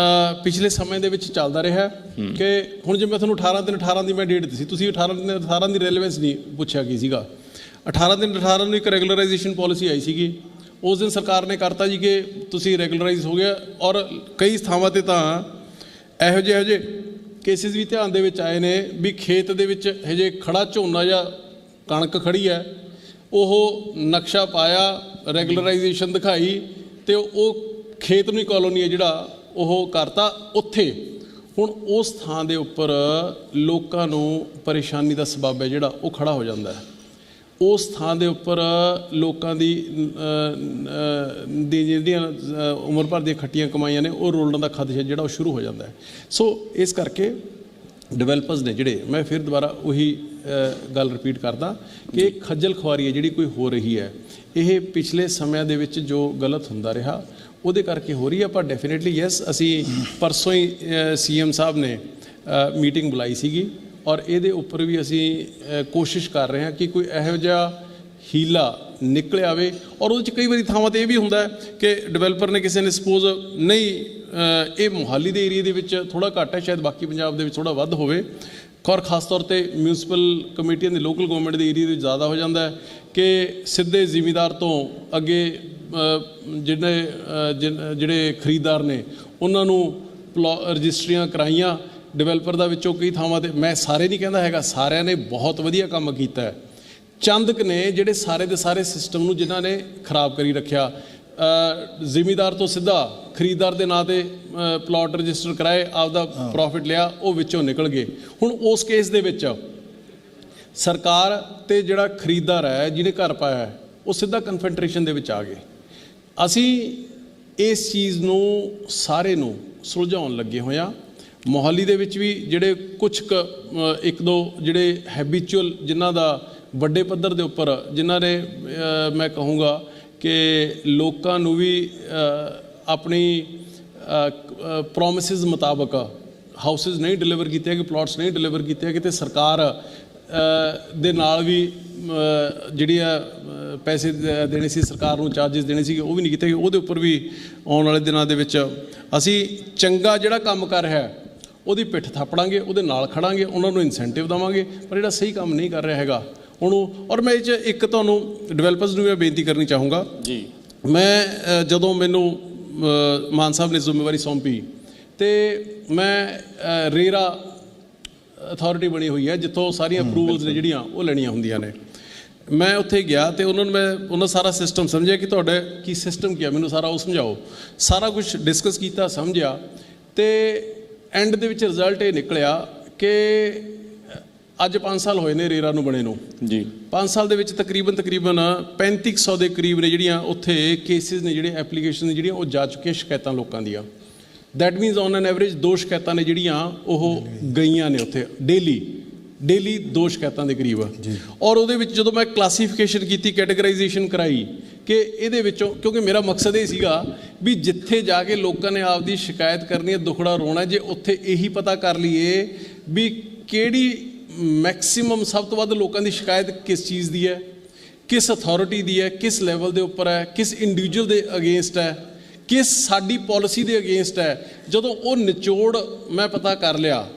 ਪਿਛਲੇ ਸਮੇਂ ਦੇ ਵਿੱਚ ਚੱਲਦਾ ਰਿਹਾ ਕਿ ਹੁਣ ਜੇ ਮੈਂ ਤੁਹਾਨੂੰ 18 ਦੀ ਮੈਂ ਡੇਟ ਦਿੱਤੀ ਸੀ, ਤੁਸੀਂ 18 ਦੀ ਰੈਲੇਵੈਂਸ ਨਹੀਂ ਪੁੱਛਿਆ ਕੀ ਸੀਗਾ। 18 ਨੂੰ ਇੱਕ ਰੈਗੂਲਰਾਈਜੇਸ਼ਨ ਪਾਲਿਸੀ ਆਈ ਸੀਗੀ, ਉਸ ਦਿਨ ਸਰਕਾਰ ਨੇ ਕਰਤਾ ਜੀ ਕਿ ਤੁਸੀਂ ਰੈਗੂਲਰਾਈਜ਼ ਹੋ ਗਿਆ। ਔਰ ਕਈ ਥਾਵਾਂ 'ਤੇ ਤਾਂ ਇਹੋ ਜਿਹੇ ਕੇਸਿਸ ਵੀ ਧਿਆਨ ਦੇ ਵਿੱਚ ਆਏ ਨੇ ਵੀ ਖੇਤ ਦੇ ਵਿੱਚ ਹਜੇ ਖੜਾ ਝੋਨਾ ਜਾਂ ਕਣਕ ਖੜੀ ਹੈ, ਉਹ ਨਕਸ਼ਾ ਪਾਇਆ, ਰੈਗੂਲਰਾਈਜੇਸ਼ਨ ਦਿਖਾਈ ਤੇ ਉਹ ਖੇਤ ਨੂੰ ਹੀ ਕਲੋਨੀ ਹੈ ਜਿਹੜਾ ਉਹ ਕਰਤਾ ਉੱਥੇ। ਹੁਣ ਉਸ ਥਾਂ ਦੇ ਉੱਪਰ ਲੋਕਾਂ ਨੂੰ ਪਰੇਸ਼ਾਨੀ ਦਾ ਸਬੱਬ ਹੈ ਜਿਹੜਾ ਉਹ ਖੜਾ ਹੋ ਜਾਂਦਾ ਹੈ। ਉਸ ਥਾਂ ਦੇ ਉੱਪਰ ਲੋਕਾਂ ਦੀ ਜਿਹੜੀਆਂ ਉਮਰ ਭਰ ਦੀਆਂ ਖੱਟੀਆਂ ਕਮਾਈਆਂ ਨੇ ਉਹ ਰੋਲਣ ਦਾ ਖਦਸ਼ਾ ਜਿਹੜਾ ਉਹ ਸ਼ੁਰੂ ਹੋ ਜਾਂਦਾ ਹੈ। ਸੋ ਇਸ ਕਰਕੇ ਡਿਵੈਲਪਰਸ ਨੇ ਜਿਹੜੇ, ਮੈਂ ਫਿਰ ਦੁਬਾਰਾ ਉਹੀ ਗੱਲ ਰਿਪੀਟ ਕਰਦਾ ਕਿ ਖੱਜਲ ਖੁਆਰੀ ਹੈ ਜਿਹੜੀ ਕੋਈ ਹੋ ਰਹੀ ਹੈ, ਇਹ ਪਿਛਲੇ ਸਮਿਆਂ ਦੇ ਵਿੱਚ ਜੋ ਗਲਤ ਹੁੰਦਾ ਰਿਹਾ ਉਹਦੇ ਕਰਕੇ ਹੋ ਰਹੀ ਹੈ। ਪਰ ਡੈਫੀਨੇਟਲੀ ਯੈਸ, ਅਸੀਂ ਪਰਸੋਂ ਹੀ CM ਸਾਹਿਬ ਨੇ ਮੀਟਿੰਗ ਬੁਲਾਈ ਸੀਗੀ ਔਰ ਇਹਦੇ ਉੱਪਰ ਵੀ ਅਸੀਂ ਕੋਸ਼ਿਸ਼ ਕਰ ਰਹੇ ਹਾਂ ਕਿ ਕੋਈ ਇਹੋ ਜਿਹਾ ਹੀਲਾ ਨਿਕਲ ਆਵੇ। ਔਰ ਉਹਦੇ 'ਚ ਕਈ ਵਾਰੀ ਥਾਵਾਂ 'ਤੇ ਇਹ ਵੀ ਹੁੰਦਾ ਕਿ ਡਿਵੈਲਪਰ ਨੇ ਕਿਸੇ ਨੇ ਸਪੋਜ਼ ਨਹੀਂ, ਇਹ ਮੋਹਾਲੀ ਦੇ ਏਰੀਏ ਦੇ ਵਿੱਚ ਥੋੜ੍ਹਾ ਘੱਟ ਹੈ, ਸ਼ਾਇਦ ਬਾਕੀ ਪੰਜਾਬ ਦੇ ਵਿੱਚ ਥੋੜ੍ਹਾ ਵੱਧ ਹੋਵੇ, ਔਰ ਖ਼ਾਸ ਤੌਰ 'ਤੇ ਮਿਊਨਿਸਪਲ ਕਮੇਟੀਆਂ ਦੇ, ਲੋਕਲ ਗੌਰਮੈਂਟ ਦੇ ਏਰੀਏ ਦੇ ਵਿੱਚ ਜ਼ਿਆਦਾ ਹੋ ਜਾਂਦਾ ਹੈ ਕਿ ਸਿੱਧੇ ਜ਼ਿਮੀਂਦਾਰ ਤੋਂ ਅੱਗੇ ਜਿਹੜੇ ਖਰੀਦਦਾਰ ਨੇ ਉਹਨਾਂ ਨੂੰ ਰਜਿਸਟਰੀਆਂ ਕਰਾਈਆਂ ਡਿਵੈਲਪਰ ਦਾ। ਵਿੱਚੋਂ ਕਈ ਥਾਵਾਂ 'ਤੇ, ਮੈਂ ਸਾਰੇ ਨਹੀਂ ਕਹਿੰਦਾ ਹੈਗਾ, ਸਾਰਿਆਂ ਨੇ ਬਹੁਤ ਵਧੀਆ ਕੰਮ ਕੀਤਾ ਹੈ, ਚੰਦ ਕੁ ਨੇ ਜਿਹੜੇ ਸਾਰੇ ਦੇ ਸਾਰੇ ਸਿਸਟਮ ਨੂੰ ਜਿਨ੍ਹਾਂ ਨੇ ਖਰਾਬ ਕਰੀ ਰੱਖਿਆ। ਜ਼ਿਮੀਂਦਾਰ ਤੋਂ ਸਿੱਧਾ ਖਰੀਦਦਾਰ ਦੇ ਨਾਂ 'ਤੇ ਪਲਾਟ ਰਜਿਸਟਰ ਕਰਾਏ, ਆਪਦਾ ਪ੍ਰੋਫਿਟ ਲਿਆ, ਉਹ ਵਿੱਚੋਂ ਨਿਕਲ ਗਏ। ਹੁਣ ਉਸ ਕੇਸ ਦੇ ਵਿੱਚ ਸਰਕਾਰ ਤੇ ਜਿਹੜਾ ਖਰੀਦਦਾਰ ਹੈ ਜਿਹਨੇ ਘਰ ਪਾਇਆ ਹੈ ਉਹ ਸਿੱਧਾ ਕਨਫੈਡਰੇਸ਼ਨ ਦੇ ਵਿੱਚ ਆ ਗਏ। ਅਸੀਂ ਇਸ ਚੀਜ਼ ਨੂੰ ਸਾਰੇ ਨੂੰ ਸੁਲਝਾਉਣ ਲੱਗੇ ਹੋਏ ਹਾਂ। ਮੋਹਾਲੀ ਦੇ ਵਿੱਚ ਵੀ ਜਿਹੜੇ ਕੁਛ ਇੱਕ ਦੋ ਜਿਹੜੇ ਹੈਬਿਚੁਅਲ ਜਿਨ੍ਹਾਂ ਦਾ ਵੱਡੇ ਪੱਧਰ ਦੇ ਉੱਪਰ ਜਿਨ੍ਹਾਂ ਨੇ ਮੈਂ ਕਹੂੰਗਾ ਕਿ ਲੋਕਾਂ ਨੂੰ ਵੀ ਆਪਣੀ ਪ੍ਰੋਮਿਸਿਸ ਮੁਤਾਬਕ ਹਾਊਸਿਸ ਨਹੀਂ ਡਿਲੀਵਰ ਕੀਤੇ ਹੈਗੇ, ਪਲਾਟਸ ਨਹੀਂ ਡਿਲੀਵਰ ਕੀਤੇ ਹੈਗੇ, ਤੇ ਸਰਕਾਰ ਦੇ ਨਾਲ ਵੀ ਜਿਹੜੀ ਆ ਪੈਸੇ ਦੇਣੇ ਸੀ ਸਰਕਾਰ ਨੂੰ, ਚਾਰजेस ਦੇਣੇ ਸੀਗੇ, ਉਹ ਵੀ ਨਹੀਂ ਕੀਤੇ ਗਏ। ਉਹਦੇ ਉੱਪਰ ਵੀ ਆਉਣ ਵਾਲੇ ਦਿਨਾਂ ਦੇ ਵਿੱਚ ਅਸੀਂ ਚੰਗਾ ਜਿਹੜਾ ਕੰਮ ਕਰ ਰਿਹਾ ਉਹਦੀ ਪਿੱਠ ਥਾਪੜਾਂਗੇ, ਉਹਦੇ ਨਾਲ ਖੜਾਂਗੇ, ਉਹਨਾਂ ਨੂੰ ਇਨਸੈਂਟਿਵ ਦੇਵਾਂਗੇ। ਪਰ ਜਿਹੜਾ ਸਹੀ ਕੰਮ ਨਹੀਂ ਕਰ ਰਿਹਾ ਹੈਗਾ ਉਹਨੂੰ, ਔਰ ਮੈਂ ਇਹ 'ਚ ਇੱਕ ਤੁਹਾਨੂੰ ਡਿਵੈਲਪਰਸ ਨੂੰ ਵੀ ਬੇਨਤੀ ਕਰਨੀ ਚਾਹੂੰਗਾ ਜੀ। ਮੈਂ ਜਦੋਂ ਮੈਨੂੰ ਮਾਨ ਸਾਹਿਬ ਨੇ ਜ਼ਿੰਮੇਵਾਰੀ ਸੌਂਪੀ ਤੇ ਮੈਂ ਰੇਰਾ ਅਥਾਰਟੀ ਬਣੀ ਹੋਈ ਹੈ ਜਿੱਥੋਂ ਸਾਰੀਆਂ ਅਪਰੂਵਲਸ ਨੇ ਜਿਹੜੀਆਂ ਉਹ ਲੈਣੀਆਂ ਹੁੰਦੀਆਂ ਨੇ। ਮੈਂ ਉੱਥੇ ਗਿਆ ਤੇ ਉਹਨਾਂ ਨੂੰ ਉਹਨਾਂ ਸਾਰਾ ਸਿਸਟਮ ਸਮਝਿਆ ਕਿ ਤੁਹਾਡਾ ਕੀ ਸਿਸਟਮ ਕੀ ਹੈ, ਮੈਨੂੰ ਸਾਰਾ ਉਹ ਸਮਝਾਓ। ਸਾਰਾ ਕੁਝ ਡਿਸਕਸ ਕੀਤਾ, ਸਮਝਿਆ, ਤੇ ਐਂਡ ਦੇ ਵਿੱਚ ਰਿਜ਼ਲਟ ਇਹ ਨਿਕਲਿਆ ਕਿ ਅੱਜ 5 ਸਾਲ ਹੋਏ ਨੇ ਰੇਰਾ ਨੂੰ ਬਣੇ ਨੂੰ ਜੀ। 5 ਸਾਲ ਦੇ ਵਿੱਚ ਤਕਰੀਬਨ 3500 ਦੇ ਕਰੀਬ ਨੇ ਜਿਹੜੀਆਂ ਉੱਥੇ ਕੇਸਿਸ ਨੇ, ਜਿਹੜੇ ਐਪਲੀਕੇਸ਼ਨ ਨੇ ਜਿਹੜੀਆਂ ਉਹ ਜਾ ਚੁੱਕੀਆਂ ਸ਼ਿਕਾਇਤਾਂ ਲੋਕਾਂ ਦੀਆਂ। That means on N average 2 ਸ਼ਿਕਾਇਤਾਂ ਨੇ ਜਿਹੜੀਆਂ ਉਹ ਗਈਆਂ ਨੇ ਉੱਥੇ ਡੇਲੀ 2 ਸ਼ਿਕਾਇਤਾਂ ਦੇ ਕਰੀਬ। ਔਰ ਉਹਦੇ ਵਿੱਚ ਜਦੋਂ ਮੈਂ ਕਲਾਸੀਫਿਕੇਸ਼ਨ ਕੀਤੀ, ਕੈਟੇਗਰਾਈਜੇਸ਼ਨ ਕਰਾਈ ਕਿ ਇਹਦੇ ਵਿੱਚੋਂ, ਕਿਉਂਕਿ ਮੇਰਾ ਮਕਸਦ ਇਹ ਸੀਗਾ ਵੀ ਜਿੱਥੇ ਜਾ ਕੇ ਲੋਕਾਂ ਨੇ ਆਪਦੀ ਸ਼ਿਕਾਇਤ ਕਰਨੀ ਹੈ, ਦੁਖੜਾ ਰੋਣਾ, ਜੇ ਉੱਥੇ ਇਹੀ ਪਤਾ ਕਰ ਲਈਏ ਵੀ ਕਿਹੜੀ ਮੈਕਸਿਮਮ ਸਭ ਤੋਂ ਵੱਧ ਲੋਕਾਂ ਦੀ ਸ਼ਿਕਾਇਤ ਕਿਸ ਚੀਜ਼ ਦੀ ਹੈ, ਕਿਸ ਅਥਾਰਟੀ ਦੀ ਹੈ, ਕਿਸ ਲੈਵਲ ਦੇ ਉੱਪਰ ਹੈ, ਕਿਸ ਇੰਡੀਵਿਜੂਅਲ ਦੇ ਅਗੇਂਸਟ ਹੈ, ਕਿਸ ਸਾਡੀ ਪਾਲਿਸੀ ਦੇ ਅਗੇਂਸਟ ਹੈ, ਜਦੋਂ ਉਹ ਨਿਚੋੜ ਮੈਂ ਪਤਾ ਕਰ ਲਿਆ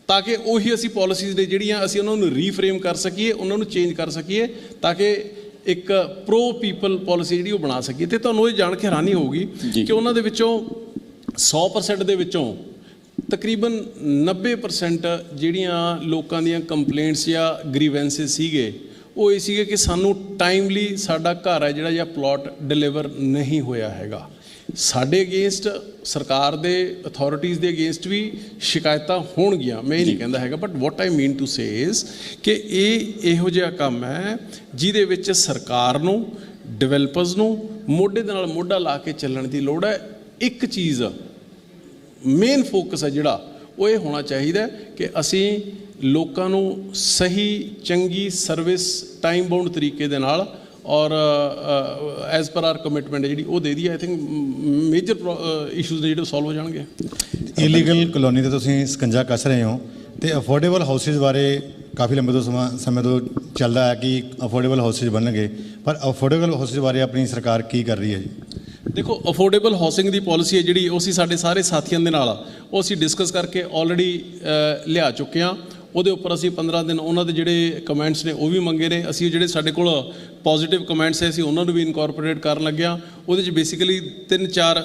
ਤਾਂ ਕਿ ਉਹੀ ਅਸੀਂ ਪਾਲਿਸੀਜ਼ ਨੇ ਜਿਹੜੀਆਂ ਅਸੀਂ ਉਹਨਾਂ ਨੂੰ ਰੀਫਰੇਮ ਕਰ ਸਕੀਏ, ਉਹਨਾਂ ਨੂੰ ਚੇਂਜ ਕਰ ਸਕੀਏ, ਤਾਂ ਕਿ ਇੱਕ ਪ੍ਰੋ ਪੀਪਲ ਪਾਲਿਸੀ ਜਿਹੜੀ ਉਹ ਬਣਾ ਸਕੀਏ। ਤੇ ਤੁਹਾਨੂੰ ਇਹ ਜਾਣ ਕੇ ਹੈਰਾਨੀ ਹੋਊਗੀ ਕਿ ਉਹਨਾਂ ਦੇ ਵਿੱਚੋਂ 100% ਦੇ ਵਿੱਚੋਂ ਤਕਰੀਬਨ 90% ਜਿਹੜੀਆਂ ਲੋਕਾਂ ਦੀਆਂ ਕੰਪਲੇਂਟਸ ਜਾਂ ਗ੍ਰੀਵੈਂਸਿਸ ਸੀਗੇ ਉਹ ਇਹ ਸੀਗੇ ਕਿ ਸਾਨੂੰ ਟਾਈਮਲੀ ਸਾਡਾ ਘਰ ਹੈ ਜਿਹੜਾ ਜਾਂ ਪਲਾਟ ਡਿਲੀਵਰ ਨਹੀਂ ਹੋਇਆ ਹੈਗਾ। ਸਾਡੇ ਅਗੇਂਸਟ, ਸਰਕਾਰ ਦੇ ਅਥਾਰਟੀਜ਼ ਦੇ ਅਗੇਂਸਟ ਵੀ ਸ਼ਿਕਾਇਤਾਂ ਹੋਣਗੀਆਂ, ਮੈਂ ਇਹ ਨਹੀਂ ਕਹਿੰਦਾ ਹੈਗਾ, but what I mean to say is ਕਿ ਇਹ ਇਹੋ ਜਿਹਾ ਕੰਮ ਹੈ ਜਿਹਦੇ ਵਿੱਚ ਸਰਕਾਰ ਨੂੰ, ਡਿਵੈਲਪਰਸ ਨੂੰ ਮੋਢੇ ਦੇ ਨਾਲ ਮੋਢਾ ਲਾ ਕੇ ਚੱਲਣ ਦੀ ਲੋੜ ਹੈ। ਇੱਕ ਚੀਜ਼ ਮੇਨ ਫੋਕਸ ਹੈ ਜਿਹੜਾ ਉਹ ਇਹ ਹੋਣਾ ਚਾਹੀਦਾ ਕਿ ਅਸੀਂ ਲੋਕਾਂ ਨੂੰ ਸਹੀ ਚੰਗੀ ਸਰਵਿਸ ਟਾਈਮ ਬਾਉਂਡ ਤਰੀਕੇ ਦੇ ਨਾਲ ਔਰ ਐਜ਼ ਪਰ ਆਰ ਕਮਿਟਮੈਂਟ ਜਿਹੜੀ ਉਹ ਦੇ ਦਈਏ। ਆਈ ਥਿੰਕ ਮੇਜਰ ਇਸ਼ੂਜ਼ ਨੇ ਜਿਹੜੇ ਸੋਲਵ ਹੋ ਜਾਣਗੇ। ਇਲੀਗਲ ਕਲੋਨੀ 'ਤੇ ਤੁਸੀਂ ਸਕੰਜਾ ਕੱਸ ਰਹੇ ਹੋ ਤੇ ਅਫੋਰਡੇਬਲ ਹਾਊਸਿਸ ਬਾਰੇ ਕਾਫੀ ਲੰਬੇ ਤੋਂ ਸਮੇਂ ਤੋਂ ਚੱਲਦਾ ਹੈ ਕਿ ਅਫੋਰਡੇਬਲ ਹਾਊਸਿਸ ਬਣਨਗੇ, ਪਰ ਅਫੋਰਡੇਬਲ ਹਾਊਸਿਸ ਬਾਰੇ ਆਪਣੀ ਸਰਕਾਰ ਕੀ ਕਰ ਰਹੀ ਹੈ ਜੀ? ਦੇਖੋ, ਅਫੋਰਡੇਬਲ ਹਾਊਸਿੰਗ ਦੀ ਪਾਲਿਸੀ ਹੈ ਜਿਹੜੀ ਉਹ ਅਸੀਂ ਸਾਡੇ ਸਾਰੇ ਸਾਥੀਆਂ ਦੇ ਨਾਲ ਉਹ ਅਸੀਂ ਡਿਸਕਸ ਕਰਕੇ ਆਲਰੇਡੀ ਲਿਆ ਚੁੱਕੇ ਹਾਂ। ਉਹਦੇ ਉੱਪਰ ਅਸੀਂ 15 ਦਿਨ ਉਹਨਾਂ ਦੇ ਜਿਹੜੇ ਕਮੈਂਟਸ ਨੇ ਉਹ ਵੀ ਮੰਗੇ ਨੇ। ਅਸੀਂ ਜਿਹੜੇ ਸਾਡੇ ਕੋਲ ਪੋਜ਼ੀਟਿਵ ਕਮੈਂਟਸ ਹੈ ਅਸੀਂ ਉਹਨਾਂ ਨੂੰ ਵੀ ਇਨਕੋਰਪੋਰੇਟ ਕਰਨ ਲੱਗੇ ਹਾਂ। ਉਹਦੇ 'ਚ ਬੇਸਿਕਲੀ 3-4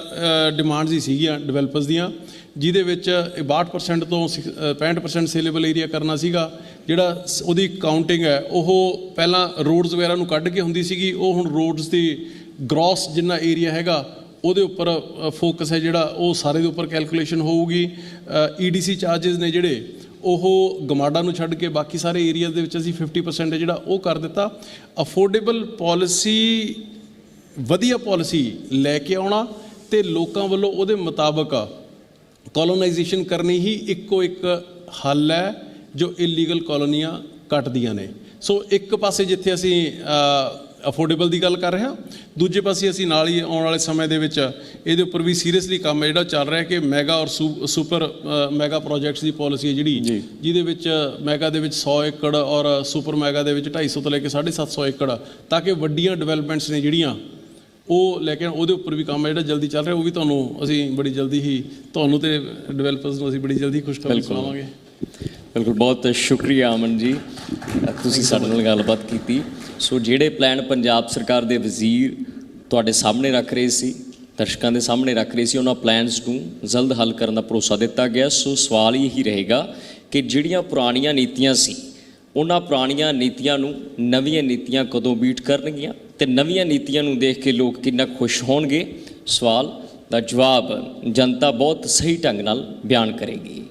ਡਿਮਾਂਡਸ ਹੀ ਸੀਗੀਆਂ ਡਿਵੈਲਪਰਸ ਦੀਆਂ, ਜਿਹਦੇ ਵਿੱਚ 62% ਤੋਂ 65% ਸੇਲੇਬਲ ਏਰੀਆ ਕਰਨਾ ਸੀਗਾ। ਜਿਹੜਾ ਉਹਦੀ ਕਾਊਂਟਿੰਗ ਹੈ ਉਹ ਪਹਿਲਾਂ ਰੋਡਸ ਵਗੈਰਾ ਨੂੰ ਕੱਢ ਕੇ ਹੁੰਦੀ ਸੀਗੀ, ਉਹ ਹੁਣ ਰੋਡਸ ਦੀ ਗ੍ਰੋਸ ਜਿੰਨਾ ਏਰੀਆ ਹੈਗਾ ਉਹਦੇ ਉੱਪਰ ਫੋਕਸ ਹੈ ਜਿਹੜਾ ਉਹ ਸਾਰੇ ਦੇ ਉੱਪਰ ਕੈਲਕੂਲੇਸ਼ਨ ਹੋਊਗੀ। EDC ਚਾਰजेस ਨੇ ਜਿਹੜੇ ਉਹ ਗਮਾਡਾ ਨੂੰ ਛੱਡ ਕੇ ਬਾਕੀ ਸਾਰੇ ਏਰੀਆ ਦੇ ਵਿੱਚ ਅਸੀਂ 50% ਹੈ ਜਿਹੜਾ ਉਹ ਕਰ ਦਿੱਤਾ। ਅਫੋਰਡੇਬਲ ਪਾਲਿਸੀ, ਵਧੀਆ ਪਾਲਿਸੀ ਲੈ ਕੇ ਆਉਣਾ ਤੇ ਲੋਕਾਂ ਵੱਲੋਂ ਉਹਦੇ ਮੁਤਾਬਕ ਕਲੋਨਾਈਜੇਸ਼ਨ ਕਰਨੀ ਹੀ ਇੱਕੋ ਇੱਕ ਹੱਲ ਹੈ ਜੋ ਇਲੀਗਲ ਕਾਲੋਨੀਆਂ ਕੱਟਦੀਆਂ ਨੇ। ਸੋ ਇੱਕ ਪਾਸੇ ਜਿੱਥੇ ਅਸੀਂ ਅਫੋਰਡੇਬਲ ਦੀ ਗੱਲ ਕਰ ਰਹੇ ਹਾਂ, ਦੂਜੇ ਪਾਸੇ ਅਸੀਂ ਨਾਲ ਹੀ ਆਉਣ ਵਾਲੇ ਸਮੇਂ ਦੇ ਵਿੱਚ ਇਹਦੇ ਉੱਪਰ ਵੀ ਸੀਰੀਅਸਲੀ ਕੰਮ ਹੈ ਜਿਹੜਾ ਚੱਲ ਰਿਹਾ ਕਿ ਮੈਗਾ ਔਰ ਸੁਪਰ ਮੈਗਾ ਪ੍ਰੋਜੈਕਟਸ ਦੀ ਪਾਲਿਸੀ ਹੈ ਜਿਹੜੀ, ਜਿਹਦੇ ਵਿੱਚ ਮੈਗਾ ਦੇ ਵਿੱਚ 100 ਏਕੜ ਔਰ ਸੁਪਰ ਮੈਗਾ ਦੇ ਵਿੱਚ 250 ਤੋਂ ਲੈ ਕੇ 750 ਏਕੜ, ਤਾਂ ਕਿ ਵੱਡੀਆਂ ਡਿਵੈਲਪਮੈਂਟਸ ਨੇ ਜਿਹੜੀਆਂ ਉਹ ਲੈ ਕੇ ਉਹਦੇ ਉੱਪਰ ਵੀ ਕੰਮ ਹੈ ਜਿਹੜਾ ਜਲਦੀ ਚੱਲ ਰਿਹਾ। ਉਹ ਵੀ ਤੁਹਾਨੂੰ ਅਸੀਂ ਬੜੀ ਜਲਦੀ ਹੀ, ਤੁਹਾਨੂੰ ਤੇ ਡਿਵੈਲਪਰਸ ਨੂੰ ਅਸੀਂ ਬੜੀ ਜਲਦੀ ਖੁਸ਼ਖਬਰੀ ਸੁਣਾਵਾਂਗੇ। ਬਿਲਕੁਲ, ਬਹੁਤ ਸ਼ੁਕਰੀਆ ਅਮਨ ਜੀ, ਤੁਸੀਂ ਸਾਡੇ ਨਾਲ ਗੱਲਬਾਤ ਕੀਤੀ। ਸੋ ਜਿਹੜੇ ਪਲਾਨ ਪੰਜਾਬ ਸਰਕਾਰ ਦੇ ਵਜ਼ੀਰ ਤੁਹਾਡੇ ਸਾਹਮਣੇ ਰੱਖ ਰਹੇ ਸੀ, ਦਰਸ਼ਕਾਂ ਦੇ ਸਾਹਮਣੇ ਰੱਖ ਰਹੇ ਸੀ, ਉਹਨਾਂ ਪਲਾਨਸ ਨੂੰ ਜਲਦ ਹੱਲ ਕਰਨ ਦਾ ਭਰੋਸਾ ਦਿੱਤਾ ਗਿਆ। ਸੋ ਸਵਾਲ ਇਹੀ ਰਹੇਗਾ ਕਿ ਜਿਹੜੀਆਂ ਪੁਰਾਣੀਆਂ ਨੀਤੀਆਂ ਸੀ, ਉਹਨਾਂ ਪੁਰਾਣੀਆਂ ਨੀਤੀਆਂ ਨੂੰ ਨਵੀਆਂ ਨੀਤੀਆਂ ਕਦੋਂ ਬੀਟ ਕਰਨਗੀਆਂ ਤੇ ਨਵੀਆਂ ਨੀਤੀਆਂ ਨੂੰ ਦੇਖ ਕੇ ਲੋਕ ਕਿੰਨਾ ਖੁਸ਼ ਹੋਣਗੇ। ਸਵਾਲ ਦਾ ਜਵਾਬ ਜਨਤਾ ਬਹੁਤ ਸਹੀ ਢੰਗ ਨਾਲ ਬਿਆਨ ਕਰੇਗੀ।